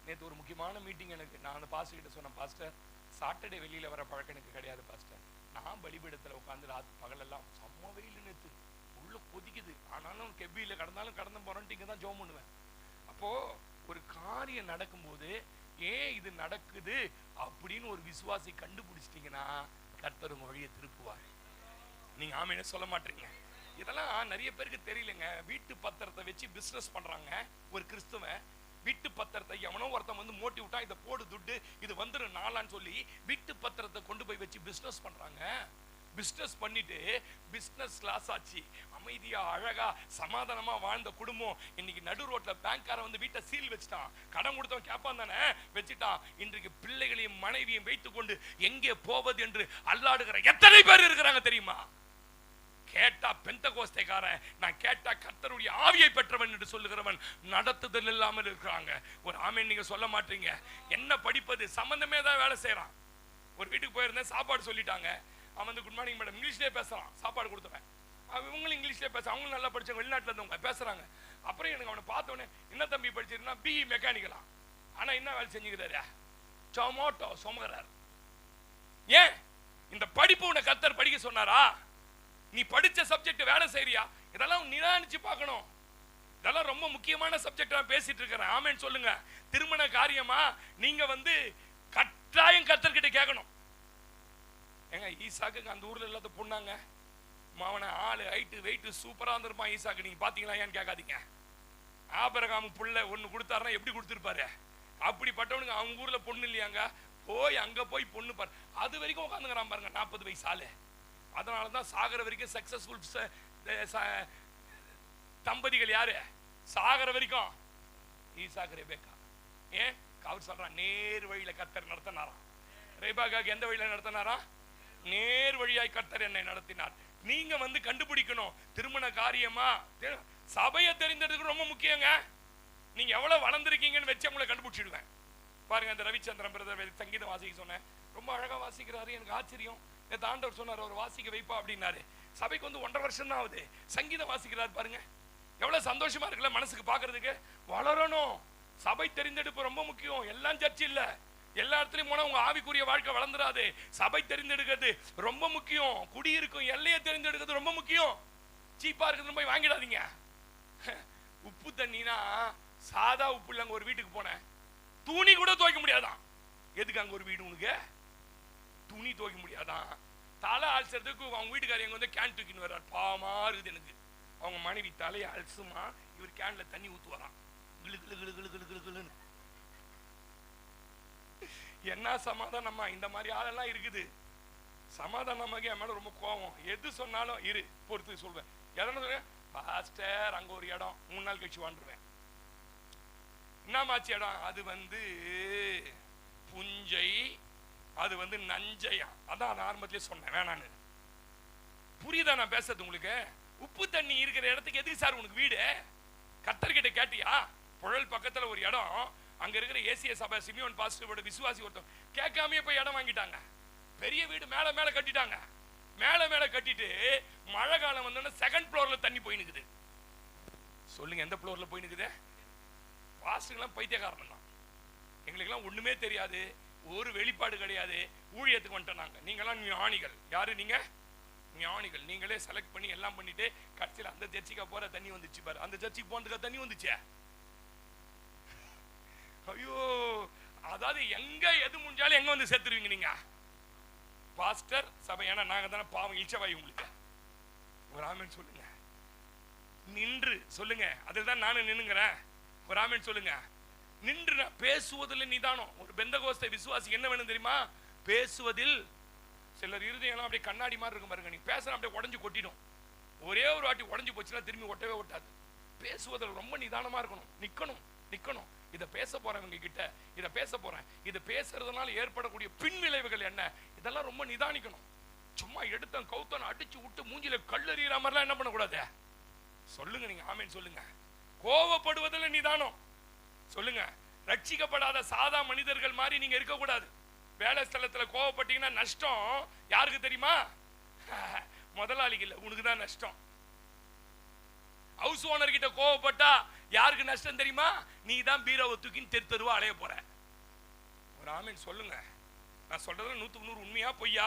நேத்து ஒரு முக்கியமான மீட்டிங் எனக்கு. நான் அந்த பாஸ்டர் கிட்ட சொன்னேன், பாஸ்டர் சாட்டர்டே வெளியில வர பழக்கம் எனக்கு கிடையாது பாஸ்டர். நான் பலிபீடத்துல உட்காந்து பகலெல்லாம் செம்ம வெயில், நேத்து உள்ள கொதிக்குது. ஆனாலும் கெபியில கடந்தாலும் கடந்து போறேன்ட்டு இங்க தான் ஜெபம் பண்ணுவேன். அப்போ ஒரு காரியம் நடக்கும்போது ஏன் இது நடக்குது அப்படின்னு ஒரு விசுவாசி கண்டுபிடிச்சிட்டீங்கன்னா கர்த்தர் உங்க வழியை திருப்புவார். நீங்க ஆமீனே சொல்ல மாட்டீங்க. இதெல்லாம் நிறைய பேருக்கு தெரியலங்க. வீட்டு பத்திரத்தை வச்சு பிசினஸ் பண்றாங்க. ஒரு கிறிஸ்தவன் வீட்டு பத்திரத்தை எவனோ ஒருத்தன் வந்து மோட்டி விட்டா, இதை போடு துட்டு, இது வந்துடும் நாளான்னு சொல்லி வீட்டு பத்திரத்தை கொண்டு போய் வச்சு பிசினஸ் பண்றாங்க. பிசினஸ் பண்ணிட்டு பிசினஸ் கிளாஸ் ஆச்சு. அமைதியா அழகா சமாதானமா வாழ்ந்த குடும்பம் இன்னைக்கு நடு ரோட்ல பேங்க்கார வந்து வீட்டை சீல் வச்சுட்டான். கடன் கொடுத்தவன் கேப்பான் தானே, வச்சுட்டான். இன்றைக்கு பிள்ளைகளையும் மனைவியும் வைத்துக் கொண்டு எங்கே போவது என்று அல்லாடுகிற எத்தனை பேர் இருக்கிறாங்க தெரியுமா? கேட்டா பெந்தகோஸ்தேக்காரன், நான் கேட்டா கர்த்தருடைய ஆவியை பெற்றவன் என்று சொல்லுகிறவன் நடத்துதல் இல்லாமல் இருக்கிறாங்க. ஒரு ஆமீன் நீங்க சொல்ல மாட்டீங்க. என்ன படிப்பது, சம்பந்தமே தான் வேலை செய்யறான். ஒரு வீட்டுக்கு போயிருந்தேன், சாப்பாடு சொல்லிட்டாங்க. அவன் வந்து குட் மார்னிங் மேடம் இங்கிலீஷ்லேயே பேசுறான். சாப்பாடு கொடுத்துவேன். இவங்களும் இங்கிலீஷ்லேயே பேச, அவங்களும் நல்லா படிச்சவங்க, வெளிநாட்டில் இருந்தவங்க பேசுறாங்க. அப்புறம் எனக்கு அவனை பார்த்தோன்னே, என்ன தம்பி படிச்சிருந்தா? பிஇ மெக்கானிக்கலா. ஆனா என்ன வேலை செஞ்சுக்கிறாரு? டொமோட்டோ சுமக்கிறார். ஏன் இந்த படிப்பு உன்னை கர்த்தர் படிக்க சொன்னாரா? நீ படிச்ச சப்ஜெக்ட் வேலை செய்யறியா? இதெல்லாம் நிதானிச்சு பார்க்கணும். இதெல்லாம் ரொம்ப முக்கியமான சப்ஜெக்ட் நான் பேசிட்டு இருக்கிறேன். ஆமேன் சொல்லுங்க. திருமண காரியமா நீங்க வந்து கட்டாயம் கர்த்தர்கிட்ட கேட்கணும். ஏங்க ஈசாக்கு அந்த ஊர்ல இல்லாத பொண்ணாங்க, மாவன ஆளு ஹைட்டு வெயிட்டு சூப்பரா இருந்திருப்பான் ஈசாக்கு. நீங்க பாத்தீங்களா ஏன்னு கேட்காதீங்க. ஆபிரகாம் புள்ள ஒண்ணு கொடுத்தாருன்னா எப்படி கொடுத்திருப்பாரு? அப்படிப்பட்டவனுக்கு அவங்க ஊர்ல பொண்ணு இல்லையாங்க, போய் அங்க போய் பொண்ணு பாரு. அது வரைக்கும் உட்காந்துக்கிறான் பாருங்க, 40 வயசு ஆளு. அதனாலதான் சாகர வரைக்கும் சக்சஸ்ஃபுல் தம்பதிகள் யாரு? சாகர வரைக்கும் ஈசாக்கு ரெபேக்கா. ஏன் அவர் சொல்றான், நேர் வழியில கர்த்தர் நடத்தினாராம். ரெபேக்காக்கு எந்த வழியில நடத்தினாரா? நேர் வழியாய் கர்த்தர் என்னை நடத்தினார். நீங்க வந்து கண்டுபிடிக்கணும். திருமண காரியமா சபையை தெரிந்ததுக்கு ரொம்ப முக்கியங்க. நீங்க எவ்வளவு வளர்ந்துருக்கீங்கன்னு வச்சு உங்களை கண்டுபிடிச்சிடுவேன். பாருங்க, இந்த ரவிச்சந்திரன் பிரதர் சங்கீதம் வாசிக்க சொன்னேன், ரொம்ப அழகா வாசிக்கிறாரு. எனக்கு ஆச்சரியம். ஆண்டவர் சொன்னார் ஒரு வாசிக்க வைப்பா அப்படின்னாரு. சபைக்கு வந்து 1.5 வருஷம் தான் ஆகுது, சங்கீதம் வாசிக்கிறார். பாருங்க எவ்வளவு சந்தோஷமா இருக்குல்ல மனசுக்கு பாக்குறதுக்கு. வளரணும். சபை தெரிந்தெடுப்பு ரொம்ப முக்கியம். எல்லாம் சர்ச்சை இல்ல, எல்லா இடத்துலயும் போனா உங்க ஆவிக்குரிய வாழ்க்கை வளர்ந்துராது. சபை தெரிந்தெடுக்கிறது ரொம்ப முக்கியம். குடியிருக்கும் எல்லையை தெரிந்தெடுக்கிறது ரொம்ப முக்கியம். சீப்பா இருக்கிறது போய் வாங்கிடாதீங்க. உப்பு தண்ணினா சாதா உப்பு இல்ல. அங்க ஒரு வீட்டுக்கு போனேன், துணி கூட துவைக்க முடியாதான். எதுக்கு அங்க ஒரு வீடு? உனக்கு துணி துவைக்க முடியாதான். தலை அலசறதுக்கு அவங்க வீட்டுக்காரங்க வந்து கேன் தூக்கின்னு வர்றார். பாவமா இருக்குது எனக்கு. அவங்க மனைவி தலையை அலசுமா, இவர் கேன்ல தண்ணி ஊத்து வரான். என்ன சமாதானமா? இந்த மாதிரி ஆளெல்லாம் இருக்குது. சமாதானமாக என் மேல ரொம்ப கோபம். எது சொன்னாலும் இரு பொறுத்து சொல்வேன். எதனா சொல்றேன், பாஸ்டர் அங்க ஒரு இடம் 3 நாள் கழிச்சு வாழ்ந்துருவேன். என்னமாச்சு இடம்? அது வந்து புஞ்சை, அது வந்து நஞ்சையா. அதான் நான் ஆரம்பத்திலே சொன்னேன் வேணான்னு. புரியுதா நான் பேசுறது உங்களுக்கு? உப்பு தண்ணி இருக்கிற இடத்துக்கு எதுக்கு சார் உனக்கு வீடு? கர்த்தர்கிட்ட கேட்டியா? புழல் பக்கத்துல ஒரு இடம், அங்க இருக்கிற ஏசிய சபை சிமியோன் பாஸ்டரோட விசுவாசி ஒருத்தர் கேட்காமயே போய் இடம் வாங்கிட்டாங்க. பெரிய வீடு மேல மேல கட்டிட்டாங்க. மேல மேல கட்டிட்டு மழை காலம் வந்தோன்னா செகண்ட் ஃப்ளோர்ல தண்ணி போய் நிக்குது. சொல்லுங்க, எந்த ஃப்ளோர்ல போய் நிக்குது? பாஸ்டர்லாம் பைத்தியக்காரன் தான். எங்களுக்கெல்லாம் ஒண்ணுமே தெரியாது, ஒரு வெளிப்பாடு கிடையாது. ஊழியத்துக்கு வந்துட்டோம் நாங்க. நீங்களாம் ஞானிகள். யாரு நீங்க? ஞானிகள். நீங்களே செலக்ட் பண்ணி எல்லாம் பண்ணிட்டு கடைசியில் அந்த சர்ச்சுக்கு போற தண்ணி வந்துச்சு பாரு. அந்த சர்ச்சுக்கு போனதுக்கு தண்ணி வந்துச்சே. ஐயோ, அதாவது எங்க எது முடிஞ்சாலும் எங்க வந்து சேர்த்துருவீங்க நீங்க? பாஸ்டர் சபை. ஏன்னா நாங்க தானே பாவம் இச்சவாய் உங்களுக்கு. ஒரு ஆமென் சொல்லுங்க. நின்று சொல்லுங்க. அதில் தான் நானும் நின்னுங்கிறேன். ஒரு ஆமென் சொல்லுங்க. நின்று பேசுவதில் நிதானம். ஒரு பெந்தகோஸ்தை விசுவாசி என்ன வேணும் தெரியுமா? பேசுவதில். சிலர் இருதயம் அப்படியே கண்ணாடி மாதிரி இருக்கும் பாருங்க. நீ பேசுற அப்படியே உடஞ்சு கொட்டிடும். ஒரே ஒரு வாட்டி உடஞ்சு போச்சுன்னா திரும்பி ஒட்டவே ஒட்டாது. பேசுவதில் ரொம்ப நிதானமா இருக்கணும். நிக்கணும் நிக்கணும். இதை பேச போறவங்க கிட்ட இதை பேச போறேன், இது பேசுறதுனால ஏற்படக்கூடிய பின் விளைவுகள் என்ன, இதெல்லாம் ரொம்ப நிதானிக்கணும். சும்மா எடுத்தன் கவுத்தன் அடிச்சு விட்டு மூஞ்சில கல்லறிகிற மாதிரிலாம் என்ன பண்ணக்கூடாது. சொல்லுங்க, நீங்க ஆமென் சொல்லுங்க. கோவப்படுவதில் நிதானம். சொல்லுங்க. ரட்சிக்கப்படாத சாதா மனிதர்கள் மாதிரி நீங்க இருக்கக்கூடாது. வேலை ஸ்தலத்துல கோவப்பட்டீங்கன்னா நஷ்டம் யாருக்கு தெரியுமா? முதலாளிக்கு இல்ல, உனக்கு தான் நஷ்டம். ஹவுஸ் ஓனர் கிட்ட கோவப்பட்டா யாருக்கு நஷ்டம் தெரியுமா? நீ தான் பீரோவை தூக்கின்னு தெரு தெருவா அலைய போற. ஒரு ஆமென் சொல்லுங்க. நான் சொல்றது 100க்கு 100 உண்மையா பொய்யா?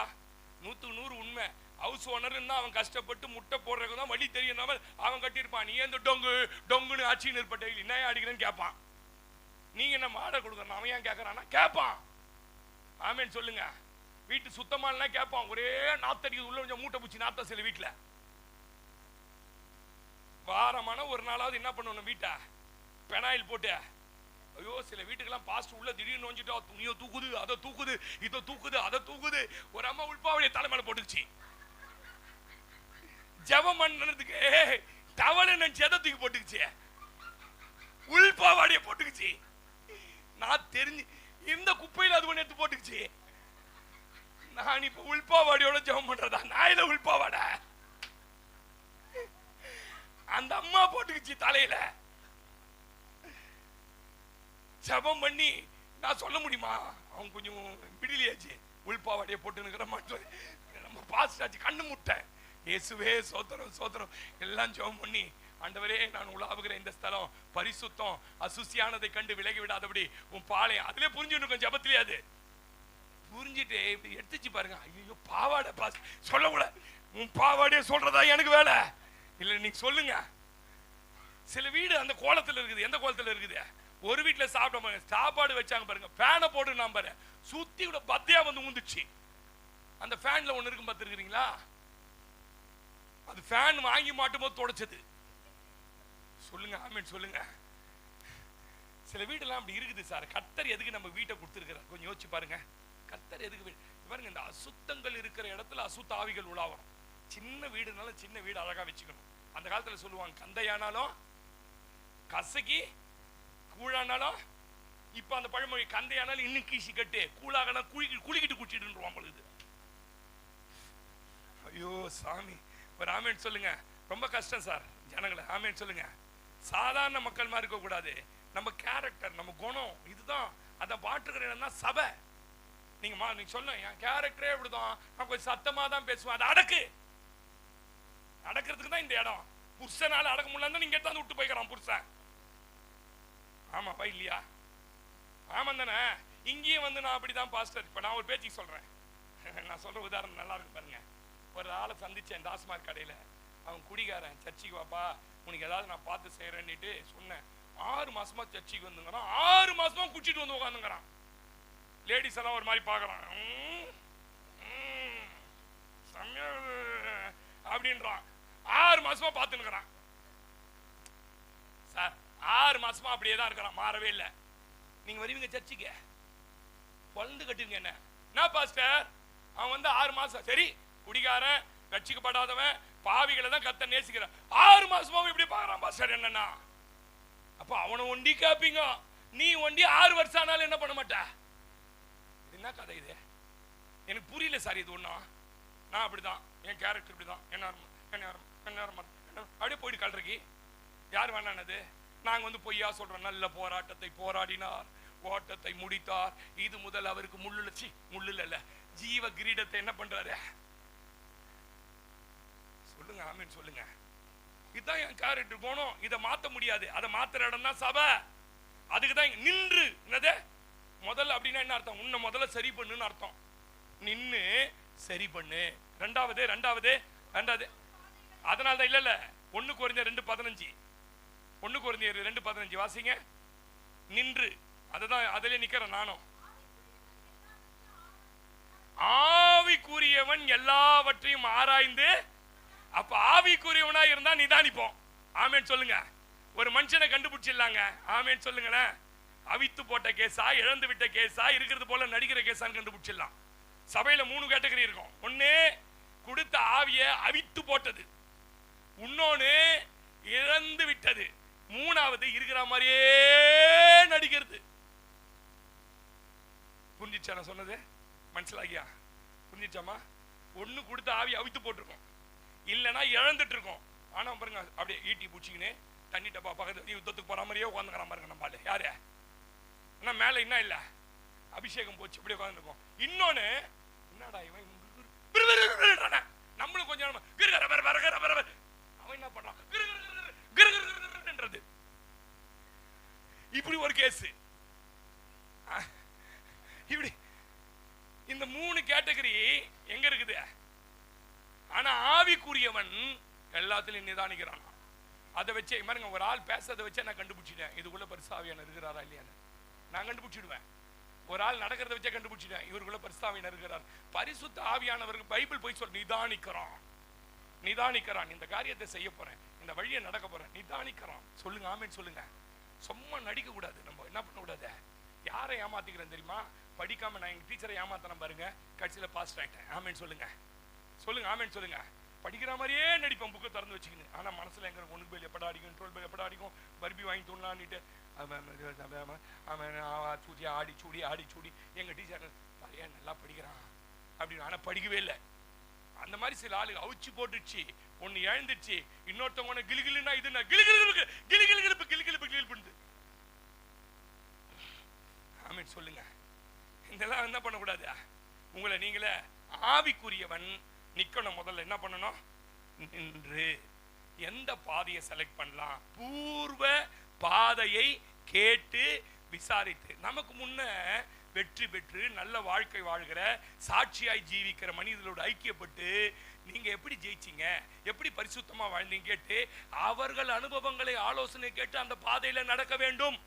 100க்கு 100 உண்மை. ஹவுஸ் ஓனர் அவன் கஷ்டப்பட்டு முட்டை போடுறதுக்கு தான் வழி தெரியும். அவன் கட்டியிருப்பான். நீ ஏன் டொங்கு டொங்குன்னு ஆட்சின்னு இருப்ப, டெய்லி என்ன அடிக்கிறேன்னு கேட்பான். நீங்க என்ன மாடை கொடுக்கணும், அவன் ஏன் கேட்கறான்னா கேட்பான். ஆமென் சொல்லுங்க. வீட்டு சுத்தமான கேட்பான். ஒரே நாத்தடிக்கு உள்ள கொஞ்சம் மூட்டை பூச்சி நாத்த. சில வீட்டுல வாரமான ஒரு நாளாவது என்ன பண்ணணும், வீட்டை பெனாயில் போட்டு. ஐயோ, சில வீட்டுக்கெல்லாம் பாஸ்ட் உள்ள திடீர்னு வந்துட்டா துணியோ தூக்குது, அதை தூக்குது, இதை தூக்குது, அதை தூக்குது. ஒரு அம்மா உள்பாவடைய தலைமையில போட்டுச்சு. ஜெபம் பண்ணதுக்கு டவலை நினைச்சு எதை தூக்கி போட்டுக்குச்சு, உள்பாவாடைய போட்டுக்குச்சு. நான் தெரிஞ்சு இந்த குப்பையில் அது ஒன்று எடுத்து போட்டுக்குச்சு. நான் இப்ப உள்பாவாடியோட ஜெபம் பண்றதா? நான் இதை உள்பாவாட அந்த அம்மா போட்டுக்குச்சு தலையில. ஜெபம் பண்ணி நான் சொல்ல முடியுமா? அவன் கொஞ்சம் பிடிலியாச்சு. உள்பாவாடியை போட்டு நிக்கிற மாட்டோம். நம்ம பாஸ்ட் ஆச்சு. கண்ணு முட்டை. இயேசுவே சோத்திரம் சோத்திரம் எல்லாம் ஜெபம் பண்ணி, ஆண்டவரே நான் உலாவுகிற இந்த ஸ்தலம் பரிசுத்தம், அசுசியானதை கண்டு விலகி விடாதபடி உன் பாளையம். அதுல புரிஞ்சுட்டு ஜபத்திலே அது புரிஞ்சுட்டு இப்படி எடுத்துச்சு பாருங்க. ஐயோ, பாவாடை பாஸ் சொல்லக்கூடாது. உன் பாவாடையே சொல்றதா எனக்கு வேலை இல்ல. நீங்க சொல்லுங்க. சில வீடு அந்த கோலத்துல இருக்குது. எந்த கோலத்துல இருக்குது? ஒரு வீட்டுல சாப்பிட சாப்பாடு வச்சாங்க பாருங்க, ஃபேனை போட்டு நான் பாரு சுத்தி விட பத்தியா வந்து ஊந்துச்சு. அந்த ஃபேன்ல ஒண்ணு இருக்கும் பார்த்துருக்கீங்களா? அது ஃபேன் வாங்கி மாட்டும் போது தொடச்சது. சொல்லுங்க ஆமென் சொல்லுங்க. சில வீடெல்லாம் அப்படி இருக்குது சார். கர்த்தர் எதுக்கு நம்ம வீட்டை கொடுத்துருக்கிறார்? கொஞ்சம் யோசிச்சு பாருங்க. கர்த்தர் எதுக்கு பாருங்க. இந்த அசுத்தங்கள் இருக்கிற இடத்துல அசுத்த ஆவிகள் உலாவணும். சின்ன வீடுனாலும் சின்ன வீடு அழகா வச்சுக்கணும். அந்த காலத்துல சொல்லுவாங்க, கந்தையானாலும் கசக்கி கூழானாலும். இப்ப அந்த பழமொழி, கந்தையானாலும் இன்னும் கீசி கட்டு, கூழாகனா குளிக்கிட்டு குடிச்சிட்டு பொழுது. ஐயோ சாமி, ஒரு ஆமென் சொல்லுங்க. ரொம்ப கஷ்டம் சார் ஜனங்களை. ஆமென் சொல்லுங்க. சாதாரண மக்கள் மாதிரி இருக்க கூடாது. நம்ம கேரக்டர், நம்ம குணம் இதுதான். அதை பாட்டுக்கிற இடம் தான் சபை. நீங்க சொல்ல, என் கேரக்டரே இப்படிதான், நான் கொஞ்சம் சத்தமா தான் பேசுவேன். அதை அடக்கிறதுக்கு தான் இந்த இடம். புருஷனால அடக்க முடியல, நீங்க எடுத்து விட்டு போய்க்கிறான் புருஷன். ஆமாப்பா இல்லையா? ஆமா தானே. இங்கேயும் வந்து நான் அப்படிதான் பாஸ்டர். இப்ப நான் ஒரு பேச்சுக்கு சொல்றேன். நான் சொல்ற உதாரணம் நல்லா இருக்கு பாருங்க. ஒரு ஆளை சந்திச்சேன் டாஸ்மாக் கடையில. அவன் குடிகாரன். சர்ச்சைக்கு வாப்பா, உனக்கு ஏதாவது நான் பார்த்து செய்யறேன்னுட்டு சொன்னேன். 6 மாசமா சர்ச்சைக்கு வந்துங்கிறான். 6 மாசமா குடிச்சிட்டு வந்து உட்காந்துங்கிறான். லேடிஸ் எல்லாம் ஒரு மாதிரி பாக்குறான். அப்படின்றான். 6 மாசமா பார்த்துக்கிறான் சார். 6 மாசமா அப்படியே தான் இருக்கிறான், மாறவே இல்லை. நீங்க வருவீங்க சர்ச்சைக்கு, குழந்தை கட்டுங்க. என்ன பாஸ்டர், அவன் வந்து 6 மாசம் சரி குடிகாரன், ரட்சிக்கப்படாதவன், பாவிகளை தான் கர்த்தர் நேசிக்கிறான். 6 மாசமா இப்படி பாக்குறான் பாஸ்டர். என்னன்னா அப்ப அவனை ஒண்டி காப்பீங்க, நீ ஒண்டி 6 வருஷம் ஆனாலும் என்ன பண்ண மாட்ட? என்ன கதை இது? எனக்கு புரியல சார் இது ஒன்றும். நான் அப்படிதான், என் கேரக்டர் இப்படிதான். என்ன அப்படியே போயிட்டு கல்றக்கு யார் வேணானது? நாங்க வந்து பொய்யா சொல்றோம். நல்ல போராட்டத்தை போராடினார், ஓட்டத்தை முடித்தார். இது முதல் அவருக்கு முள்ளுல இல்ல ஜீவ கிரீடத்தை என்ன பண்றாரு? சொல்லுங்க ஆமென் சொல்லுங்க. இதுதான் என் கேரக்டர் போனோம். இதை மாத்த முடியாது. அதை மாத்துற இடம் தான் சபை. அதுக்குதான் நின்று என்னது முதல்ல அப்படின்னா என்ன அர்த்தம்? உன்னை முதல்ல சரி பண்ணுன்னு அர்த்தம். நின்னு சரி பண்ணு. ரெண்டாவது அதனால தான் இல்ல 1 கொரிந்தியர் 2:15 1 கொரிந்தியர் 2:15 வாசிங்க. நின்று அதுதான் அதிலே நிக்கிறேன் நானும். ஆவிக்குரியவன் எல்லாவற்றையும் ஆராய்ந்து, அப்ப ஆவிக்குரியவனா இருந்தா நிதானிப்போம். ஆமென் சொல்லுங்க. ஒரு மனுஷனை கண்டுபிடிச்சிடலாங்க. ஆமென் சொல்லுங்களேன். அவித்து போட்ட கேஸா, இழந்து விட்ட கேஸா, இருக்கிறது போல நடிக்கிற கேஸான்னு கண்டுபிடிச்சிடலாம். சபையில 3 கேட்டகரி இருக்கும். ஒண்ணு கொடுத்த ஆவிய அவித்து போட்டது, இன்னொன்னு இழந்து விட்டது, மூணாவது இருக்கிற மாதிரியே நடிக்கிறது. புரிஞ்சிச்சா நான் சொன்னது? மனசிலாகியா? புரிஞ்சிச்சாமா? ஒண்ணு கொடுத்த ஆவி அவித்து போட்டிருக்கோம், இல்லைன்னா இழந்துட்டு இருக்கோம். ஆனா பாருங்க அப்படியே ஈட்டி பூச்சிக்கின்னு தண்ணி டப்பா பக்கத்து யுத்தத்துக்கு போற மாதிரியே உட்காந்துக்கிறான் பாருங்க. நம்மளால யாரு ஆனா மேல என்ன இல்ல அபிஷேகம் போச்சு இப்படி உட்காந்துருக்கோம். இன்னொன்னு என்னடா இவன் நம்மளும் கொஞ்சம் அவன் என்ன பண்றான் இப்படி ஒரு கேஸ். இப்படி இந்த 3 கேட்டகரி எங்க இருக்குது? ஆனா ஆவிக்குரியவன் எல்லாத்திலையும் நிதானிக்கிறான். அதை வச்சே பாருங்க, ஒரு ஆள் பேசதை வச்சே நான் கண்டுபிடிச்சிட்டேன் இதுக்குள்ள பரிசுத்தாவியானவர் இருக்கிறாரா இல்லையான்னு நான் கண்டுபிடிச்சிடுவேன். ஒரு ஆள் நடக்கிறத வச்சே கண்டுபிடிச்சிட்டேன் இவருக்குள்ள பரிசுத்தாவியானவர் இருக்கிறார். பரிசுத்த ஆவியானவருக்கு பைபிள் போய் சொல்ல நிதானிக்கிறான். இந்த காரியத்தை செய்ய போறேன், இந்த வழியை நடக்க போறேன், நிதானிக்கிறான். சொல்லுங்க ஆமென் சொல்லுங்க. சும்மா நடிக்க கூடாது. நம்ம என்ன பண்ண கூடாது? யாரை ஏமாத்திக்கிறேன் தெரியுமா? படிக்காம நான் எங்க டீச்சரை ஏமாத்தனம் பாருங்க, கட்சியில பாஸ் ஆயிட்டேன். ஆமென் சொல்லுங்க. சொல்லுங்க ஆமென் சொல்லுங்க. படிக்கிற மாதிரியே நடிப்பேன் புக்கை திறந்து வச்சுக்கின்னு. ஆனா மனசுல எங்க 1 பேல் எப்படா அடிக்கும், 12 பேல் எப்படா அடிக்கும், பர்பி வாங்கி தூண்டான்னுட்டு ஆடி சூடி எங்க டீச்சர் பைய நல்லா படிக்கிறான் அப்படின்னு. ஆனா படிக்கவே இல்லை. அந்த மாதிரி சில ஆளு அவிச்சு போட்டுச்சு, ஒன்னு இழந்துச்சு, இன்னொருத்தவங்க கிளிகிளுன்னா இது கிளிகிழப்பு. ஆமென் சொல்லுங்க. இதெல்லாம் என்ன பண்ணக்கூடாது? உங்களை நீங்களே ஆவிக்குரியவன் நிக்கணும். முதல்ல என்ன பண்ணணும்? நின்று எந்த பாதையை செலக்ட் பண்ணலாம், பூர்வ பாதையை கேட்டு விசாரித்து, நமக்கு முன்ன வெற்றி பெற்று நல்ல வாழ்க்கை வாழ்கிற சாட்சியாய் ஜீவிக்கிற மனிதர்களோடு ஐக்கியப்பட்டு நீங்க எப்படி ஜெயிச்சீங்க, எப்படி பரிசுத்தமா வாழ்ந்தீங்க கேட்டு அவர்கள் அனுபவங்களை ஆலோசனை கேட்டு அந்த பாதையில நடக்க வேண்டும்.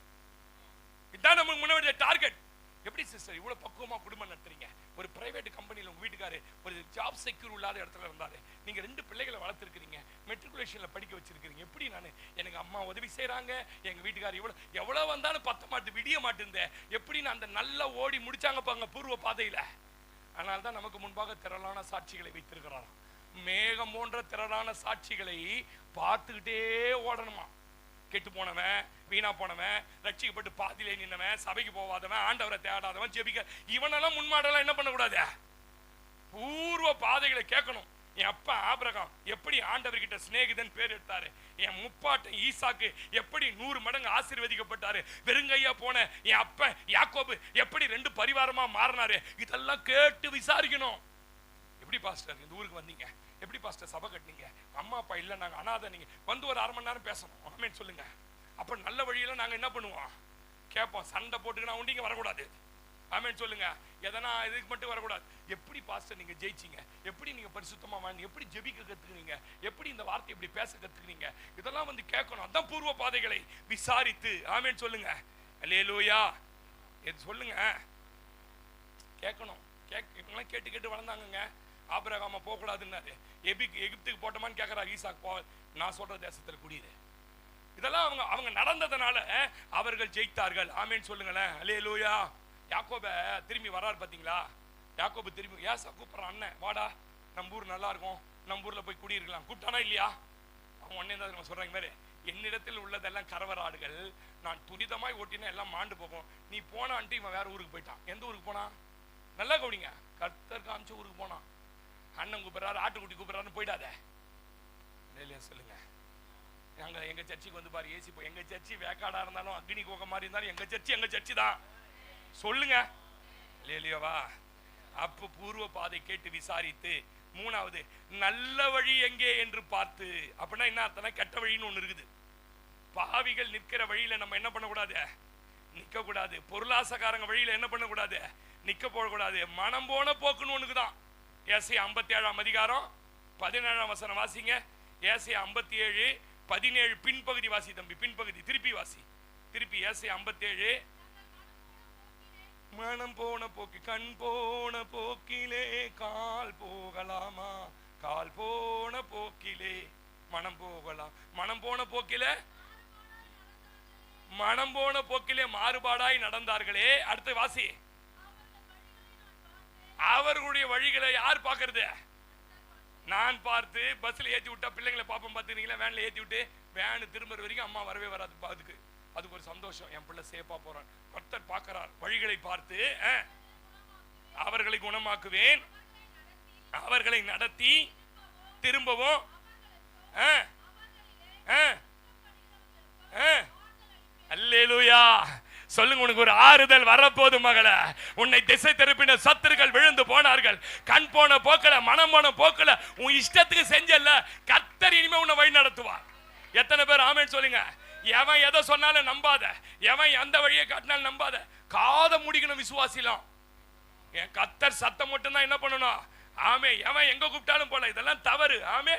இதுதான் நமக்கு முன்னாடி டார்கெட். எப்படி சிஸ்டர் இவ்வளவு பக்குவமா குடும்பம் நடத்துறீங்க? ஒரு பிரைவேட் கம்பெனியில் உங்க வீட்டுக்காரு ஒரு ஜாப் செக்யூர் இல்லாத இடத்துல இருந்தாரு, நீங்க 2 பிள்ளைகளை வளர்த்துருக்கீங்க, மெட்ரிகுலேஷன்ல படிக்க வச்சிருக்கீங்க. எப்படி எனக்கு அம்மா உதவி செய்யறாங்க, எங்க வீட்டுக்காரர் எவ்வளவு வந்தாலும் பத்த மாட்டு விடிய மாட்டேன், எப்படி அந்த நல்லா ஓடி முடிச்சாங்க பாங்க பூர்வ பாதையில. அதனால தான் நமக்கு முன்பாக திரளான சாட்சிகளை வைத்திருக்கிறாராம். மேகம் போன்ற திரளான சாட்சிகளை பார்த்துக்கிட்டே ஓடணுமா. கெட்டு போனவன், வீணா போனவன், ரட்சிக்கப்பட்டு பாதியிலே நின்னவன், சபைக்கு போவாதவன், ஆண்டவரை தேடாதவன், ஜெபிக்க, இவனெல்லாம் முன்மாடலாம் என்ன பண்ணக்கூடாது? பூர்வ பாதைகளை கேட்கணும். என் அப்பா ஆபிரகாம் எப்படி ஆண்டவர்கிட்ட சிநேகிதன் பேர் எடுத்தாரு, என் முப்பாட்டன் ஈசாக்கு எப்படி 100 மடங்கு ஆசீர்வதிக்கப்பட்டாரு, வெறுங்கையா போன என் அப்பன் யாக்கோபு எப்படி 2 பரிவாரமா மாறினாரு, இதெல்லாம் கேட்டு விசாரிக்கணும். எப்படி பாஸ்டர் இந்த ஊருக்கு வந்தீங்க, எப்படி பாஸ்டர் சபை கட்டினீங்க, அம்மா அப்பா இல்லை நாங்க அனாதை, நீங்க வந்து ஒரு 1/2 மணி நேரம் பேசணும். ஆமென் சொல்லுங்க. அப்ப நல்ல வழியில நாங்க என்ன பண்ணுவோம்? கேட்போம். சண்டை போட்டுக்கினா உண்டிங்க வரக்கூடாது. ஆமென் சொல்லுங்க. எதனா இதுக்கு மட்டும் வரக்கூடாது. எப்படி பாஸ்டர் நீங்க ஜெயிச்சீங்க, எப்படி நீங்க பரிசுத்தமா வாழ்ந்தீங்க, எப்படி ஜெபிக்க கத்துக்கிறீங்க, எப்படி இந்த வார்த்தை எப்படி பேச கத்துக்கிறீங்க, இதெல்லாம் வந்து கேட்கணும். அதான் பூர்வ பாதைகளை விசாரித்து. ஆமென் சொல்லுங்க. அல்லேலூயா. இது சொல்லுங்க. கேட்கணும். இவங்கெல்லாம் கேட்டு கேட்டு வளர்ந்தாங்க. ஆபிரகாம போக கூடாதுன்னாரு, எகிப்துக்கு போட்டோமான்னு கேட்கிறார். ஈசாக் போ, நான் சொல்ற தேசத்துல குடியிரு. இதெல்லாம் அவங்க நடந்ததுனால அவர்கள் ஜெயித்தார்கள். ஆமென் சொல்லுங்களேன். அல்லேலூயா. யாக்கோப திரும்பி வராரு பாத்தீங்களா? யாக்கோபு திரும்பி ஏசா கூப்பிடுறான், அண்ணன் வாடா நம்ம ஊர் நல்லா இருக்கும், நம்ம ஊர்ல போய் குடியிருக்கலாம். கூப்பிட்டானா இல்லையா? அவன் உடனே தான் சொல்றாங்க மாதிரி, என்னிடத்தில் உள்ளதெல்லாம் கரவராடுகள், நான் துரிதமாய் ஓட்டினா எல்லாம் மாண்டு போகும். நீ போனான்ட்டு இவன் வேற ஊருக்கு போயிட்டான். எந்த ஊருக்கு போனா? நல்லா கவனிங்க. கர்த்தர் காமிச்ச ஊருக்கு போனான். அண்ணன் கூப்பிடுறாரு, ஆட்டுக்குட்டி கூப்பிடுறாருன்னு போயிடாத. சொல்லுங்க. எங்க சர்ச்சுக்கு வந்து பாரு ஏசி எங்க சர்ச்சி வேக்காடா இருந்தாலும் அக்னி கோக மாதிரி இருந்தாலும் எங்க சர்ச்சி தான் சொல்லுங்க இல்லையோவா. அப்ப பூர்வ பாதை கேட்டு விசாரித்து, மூணாவது நல்ல வழி எங்கே என்று பார்த்து. அப்படின்னா என்ன அர்த்தம்னா கெட்ட வழின்னு ஒண்ணு இருக்குது. பாவிகள் நிற்கிற வழியில நம்ம என்ன பண்ணக்கூடாது, நிக்க கூடாது. பொருளாசக்காரங்க வழியில என்ன பண்ணக்கூடாது, நிக்க போடக்கூடாது. மனம் போன போக்குன்னு ஒண்ணுக்குதான். ஏசாயா 57 அதிகாரம் 17 வசனம் வாசிங்க. ஏசாயா 57:17 பின்பகுதி வாசி தம்பி, பின்பகுதி திருப்பி வாசி, திருப்பி. ஏசாயா 57 மனம் போன போக்கு, கண் போன போக்கிலே கால் போகலாமா, கால் போன போக்கிலே மனம் போகலாம். மனம் போன போக்கிலே, மனம் போன போக்கிலே மாறுபாடாய் நடந்தார்களே. அடுத்து வாசி. அவர்களுடைய வழிகளை யார் பார்க்கறது, நான் பார்த்து. பஸ்ல ஏத்தி விட்டா பிள்ளைங்களை பாப்போம் பார்த்துக்கிறீங்களா, வேன்ல ஏத்தி விட்டு வேன் திரும்புற வரைக்கும் அம்மா வரவே வராது. அதுக்கு ஒரு சந்தோஷம், என் பிள்ளை சேஃபா போறான். கர்த்தர் பார்க்கிறார், வழிகளை பார்த்து அவர்களை குணமாக்குவேன், அவர்களை நடத்தி திரும்பவும் அல்லேலூயா சொல்லுங்க. உனக்கு ஒரு ஆறுதல் வரப்போது மகள. உன்னை திசை திருப்பின சத்துருக்கள் விழுந்து போனார்கள். கண் போன போக்கல, மனம் போன போக்கல, உன் இஷ்டத்துக்கு செஞ்சல, கர்த்தர் இனிமே உன்னை வழி நடத்துவார். எத்தனை பேர் ஆமென் சொல்லுங்க. எவன் எதை சொன்னாலும் நம்பாத, எவன் எந்த வழியை காட்டினாலும் நம்பாத. காத முடிக்கணும் விசுவாசிலாம். என் கர்த்தர் சத்தம் மட்டும் தான் என்ன பண்ணணும். ஆமே. எவன் எங்க கூப்பிட்டாலும் போல, இதெல்லாம் தவறு. ஆமே,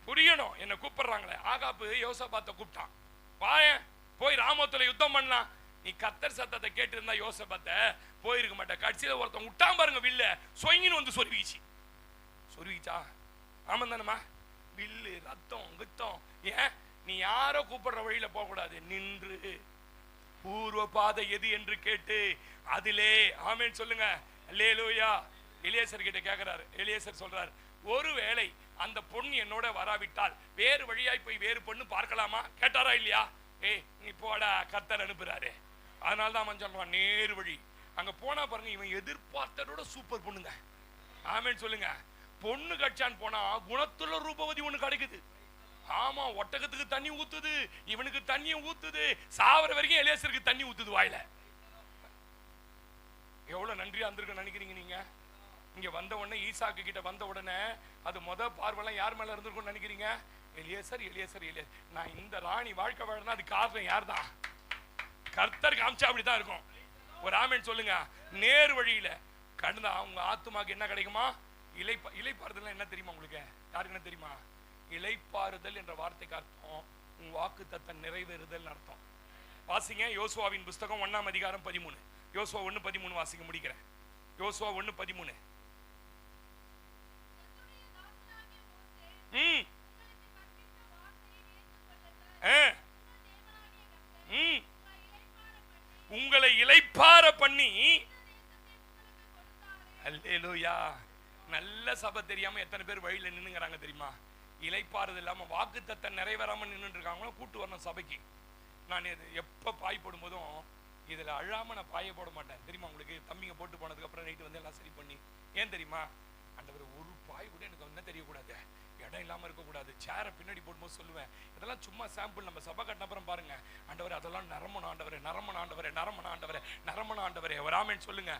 புரியணும். என்ன கூப்பிடுறாங்களே. ஆகாப்பு யோசபாத்தை கூப்பிட்டான், வாயன் போய் ராமோத்துல யுத்தம் பண்ணலாம். நீ கர்த்தர் சத்தத்தை கேட்டு இருந்தா யோசபாத்தை போயிருக்க மாட்டேன். கடைசியில ஒருத்தன் விட்டான் பாருங்க, வில்ல சொயின்னு வந்து சொருவிச்சு. சொருவிச்சா ஆமா தானம்மா, வில்லு ரத்தம் கித்தம். ஏன் நீ யாரோ கூப்பிடுற வழியில போக கூடாது, நின்று பூர்வ பாதை எது என்று கேட்டு அதிலே ஆமென் சொல்லுங்க. அல்லேலூயா. எலியேசர் கிட்ட கேட்கிறாரு. எலியேசர் சொல்றாரு, ஒருவேளை அந்த பொண்ணு என்னோட வராவிட்டால் வேறு வழியாய் போய் வேறு பொண்ணு பார்க்கலாமா கேட்டாரா இல்லையா? நீ போடா, கர்த்தர் அனுப்புறாரு. அதனாலதான் அவன் சொல்றான் நேரு வழி. அங்க போனா பாருங்க, இவன் எதிர்பார்த்ததோட சூப்பர் பொண்ணுங்க. ஆமென் சொல்லுங்க. பொண்ணு கட்சான் போனா குணத்துல ரூபவதி ஒண்ணு கிடைக்குது. ஆமா, ஒட்டகத்துக்கு தண்ணி ஊத்துது, இவனுக்கு தண்ணி ஊத்துது, சாவர வரைக்கும் எலியேசருக்கு தண்ணி ஊத்துது வாயில. எவ்வளவு நன்றியா இருந்திருக்கு நினைக்கிறீங்க நீங்க? இங்க வந்த உடனே, ஈசாக்கு கிட்ட வந்த உடனே அது பார்வைலாம் யார் மேல இருந்திருக்கும் நினைக்கிறீங்க? எலியேசர், எலியேசர், எலியேசர். நான் இந்த ராணி வாழ்க்கை வாழனா அது காரணம் யார் தான்? கர்த்தர் காமிச்சா அப்படிதான் இருக்கும். ஒரு ஆமென் சொல்லுங்க. நேர் வழியில கடந்தா அவங்க ஆத்துமாக்கு என்ன கிடைக்குமா? இலைப்பாறுதல் என்ன தெரியுமா உங்களுக்கு? யாருக்கு என்ன தெரியுமா? இலைப்பாறுதல் என்ற வார்த்தைக்கு அர்த்தம் உன் வாக்குத்தத்தம் நிறைவேறுதல் அர்த்தம். வாசிங்க யோசுவாவின் புஸ்தகம் 1 அதிகாரம் 13. யோசுவா 1:13 வாசிங்க, முடிக்கிறேன். யோசுவா 1:13. உங்களை இளைப்பாற பண்ணி. அல்லேலூயா. நல்ல சபை தெரியாம எத்தனை பேர் வழியில நின்னுங்கறாங்க தெரியுமா? இளைப்பாறுதல் இல்லாம வாக்குத்தத்தம் நிறைவேறாம நின்னுட்டு இருக்காங்களோ கூட்டு வரணும் சபைக்கு. நான் எப்ப பாய் போடும் போதும் இதுல அழாம நான் பாய போட மாட்டேன் தெரியுமா உங்களுக்கு? தம்பிங்க போட்டு போனதுக்கு அப்புறம் நைட்டு வந்து எல்லாம் சரி பண்ணி. ஏன் தெரியுமா? ஆண்டவர் ஒரு பாய் கூட எனக்கு என்ன தெரியக்கூடாது, இடம் இல்லாம இருக்கக்கூடாது. சேரை பின்னாடி போடும்போது சொல்லுவேன், இதெல்லாம் சும்மா சாம்பிள். நம்ம சபை கட்டின அப்புறம் பாருங்க, ஆண்டவர் அதெல்லாம் நரமண ஆண்டவரே, நரமண ஆண்டவரே, நரமண ஆண்டவரே, நரமண ஆண்டவரே. ஒரு ஆமென் சொல்லுங்க.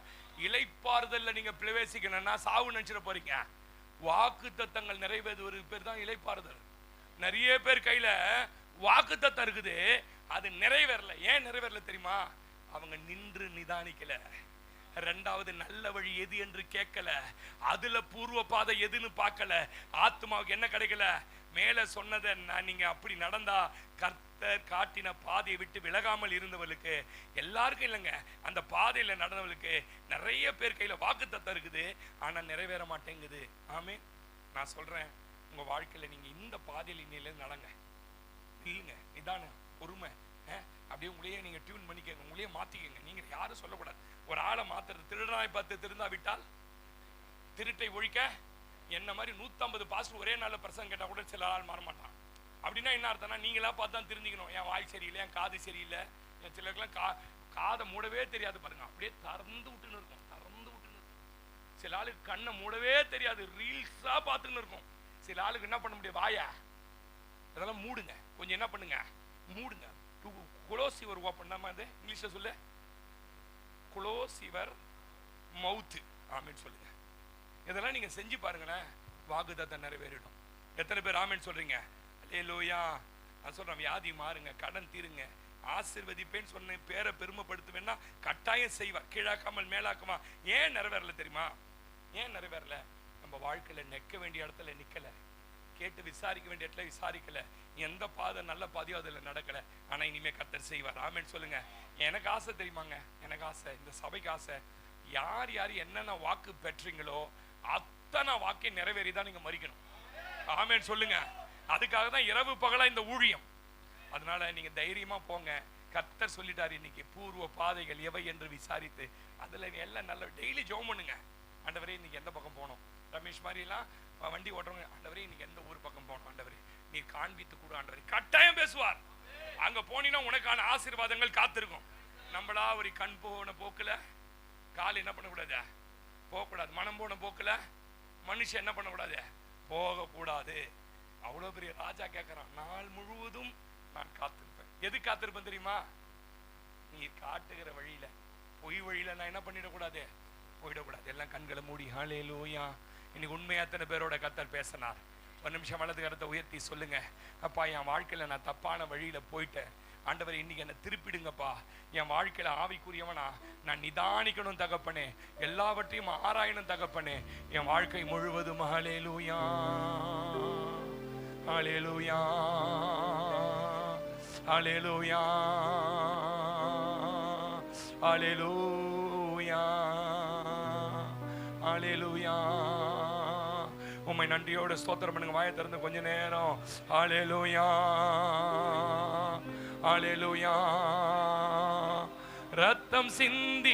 இளைப்பாறுதல்ல நீங்க பிரவேசிக்கணும்னா சாவு நினைச்சிட போறீங்க. வாக்கு தத்தங்கள் நிறைவேறுவது பேர் தான் இளைப்பாறுதல். நிறைய பேர் கையில வாக்கு தத்தம் இருக்குது, அது நிறைவேறல. ஏன் நிறைவேறல தெரியுமா? அவங்க நின்று நிதானிக்கல. ரெண்டாவது நல்ல வழி எது என்று கேட்கல, அதுல பூர்வ பாதை எதுன்னு பார்க்கல. ஆத்மாவுக்கு என்ன கிடைக்கல? மேல சொன்னதை நீங்க அப்படி நடந்தா கர்த்தர் காட்டின பாதையை விட்டு விலகாமல் இருந்தவர்களுக்கு, எல்லாருக்கும் இல்லைங்க, அந்த பாதையில நடந்தவர்களுக்கு நிறைய பேர் கையில வாக்குத்தத்தம் இருக்குது, ஆனா நிறைவேற மாட்டேங்குது. ஆமே. நான் சொல்றேன், உங்க வாழ்க்கையில நீங்க இந்த பாதையில இன்னையில நடங்க, இல்லைங்க, நிதானம், பொறுமை. அப்படியே உங்களையே நீங்க டியூன் பண்ணிக்கங்க, உங்களையே மாத்திக்கங்க. நீங்க யாரும் சொல்லக்கூடாது. ஒரு ஆளை மாத்துறது, திருடனாய் பார்த்து திருந்தா விட்டால் திருட்டை ஒழிக்க என்ன மாதிரி 150 பாஸ்டர் ஒரே நாள்ல பிரசங்கம் கேட்டா கூட சில ஆள் மாற மாட்டான். அப்படின்னா என்ன அர்த்தம்னா, நீங்களா பார்த்து தான் திருந்திக்கணும். என் வாய் சரியில்லை, என் காது சரியில்லை. என் சிலருக்குலாம் காதை மூடவே தெரியாது பாருங்க, அப்படியே திறந்து விட்டுன்னு இருக்கும், திறந்து விட்டுன்னு இருக்கும். சில ஆளுக்கு கண்ணை மூடவே தெரியாது, ரீல்ஸா பார்த்துன்னு இருக்கும். சில ஆளுக்கு என்ன பண்ண முடியாது, வாயா இதெல்லாம் மூடுங்க. கொஞ்சம் என்ன பண்ணுங்க, மூடுங்க. க்ளோஸ் யுவர் ஓப்பன், நம்ம அது இங்கிலீஷ்ல சொல்லு, க்ளோஸ் யுவர் மவுத். ஆமென் சொல்லுங்க. இதெல்லாம் நீங்க செஞ்சு பாருங்களேன், வாக்குத்தத்தம் நிறைவேறிடும். எத்தனை பேர் ஆமென் சொல்றீங்க? அல்லேலூயா. நான் சொல்றேன், வியாதி மாறுங்க, கடன் தீருங்க, ஆசீர்வதிப்பேன்னு சொன்ன பேரை பெருமைப்படுத்துவேன்னா கட்டாயம் செய்வார். கீழாக்காமல் மேலாக்குமா. ஏன் நிறைவேறல தெரியுமா? ஏன் நிறைவேறல? நம்ம வாழ்க்கையில நிற்க வேண்டிய இடத்துல நிக்கல, கேட்டு விசாரிக்க வேண்டிய இடத்துல விசாரிக்கல, எந்த பாதை நல்ல பாதையோ அதில் நடக்கல. ஆனா இனிமே கர்த்தர் செய்வார். ஆமென் சொல்லுங்க. எனக்கு ஆசை தெரியுமாங்க, எனக்கு ஆசை, இந்த சபைக்கு ஆசை, யார் யார் என்னென்ன வாக்கு பெற்றீங்களோ அத்தனை வாக்கை நிறைவேறிதான் நீங்க மறிக்கணும். ஆமென் சொல்லுங்க. அதுக்காக தான் இரவு பகலா இந்த ஊழியம். அதனால நீங்க தைரியமா போங்க. கர்த்தர் சொல்லிட்டாரு, இன்னைக்கு பூர்வ பாதைகள் எவை என்று விசாரித்து அதுல எல்லாம் நல்ல டெய்லி ஜெபம் பண்ணுங்க. ஆண்டவரே இன்னைக்கு எந்த பக்கம் போனோம், ரமேஷ் மாதிரி எல்லாம் வண்டி ஓட்டுறவங்க, ஆண்டவரே இன்னைக்கு எந்த ஊர் பக்கம் போனோம், ஆண்டவரே நீ காண்பித்து கூட. ஆண்டவரே கட்டாயம் பேசுவார். அங்க போனீங்கன்னா உனக்கான ஆசீர்வாதங்கள் காத்திருக்கும். நம்மளா ஒரு கண் போன போக்குல கால் என்ன பண்ணக்கூடாது, போகக்கூடாது. மனம் போன போக்குல மனுஷன் என்ன பண்ணக்கூடாது, போகக்கூடாது. அவ்வளவு பெரிய ராஜா கேட்கிறான், நாள் முழுவதும் நான் காத்திருப்பேன். எது காத்திருப்பேன் தெரியுமா? நீ காட்டுகிற வழியில, பொய் வழியில நான் என்ன பண்ணிடக்கூடாது, போயிடக்கூடாது. எல்லாம் கண்களை மூடி ஹல்லேலூயா. இன்னைக்கு உண்மையா எத்தனை பேரோட கர்த்தர் பேசினார்? ஒரு நிமிஷம் வலது கரத்தை உயர்த்தி சொல்லுங்க, அப்பா என் வாழ்க்கையில நான் தப்பான வழியில போயிட்டேன், ஆண்டவரே இன்னைக்கு என்ன திருப்பிடுங்கப்பா. என் வாழ்க்கையில ஆவிக்குரியவனா நான் நிதானிக்கணும் தகப்பனே, எல்லாவற்றையும் ஆராயணும் தகப்பனே, என் வாழ்க்கை முழுவதும் ஹல்லேலூயா ஹல்லேலூயா ஹல்லேலூயா ஹல்லேலூயா ஹல்லேலூயா. உம்மை நன்றியோடு ஸ்தோத்திரம் பண்ணுங்க. வாயை திறந்து கொஞ்ச நேரம் ஹல்லேலூயா ஹல்லேலூயா. ரத்தம் சிந்தி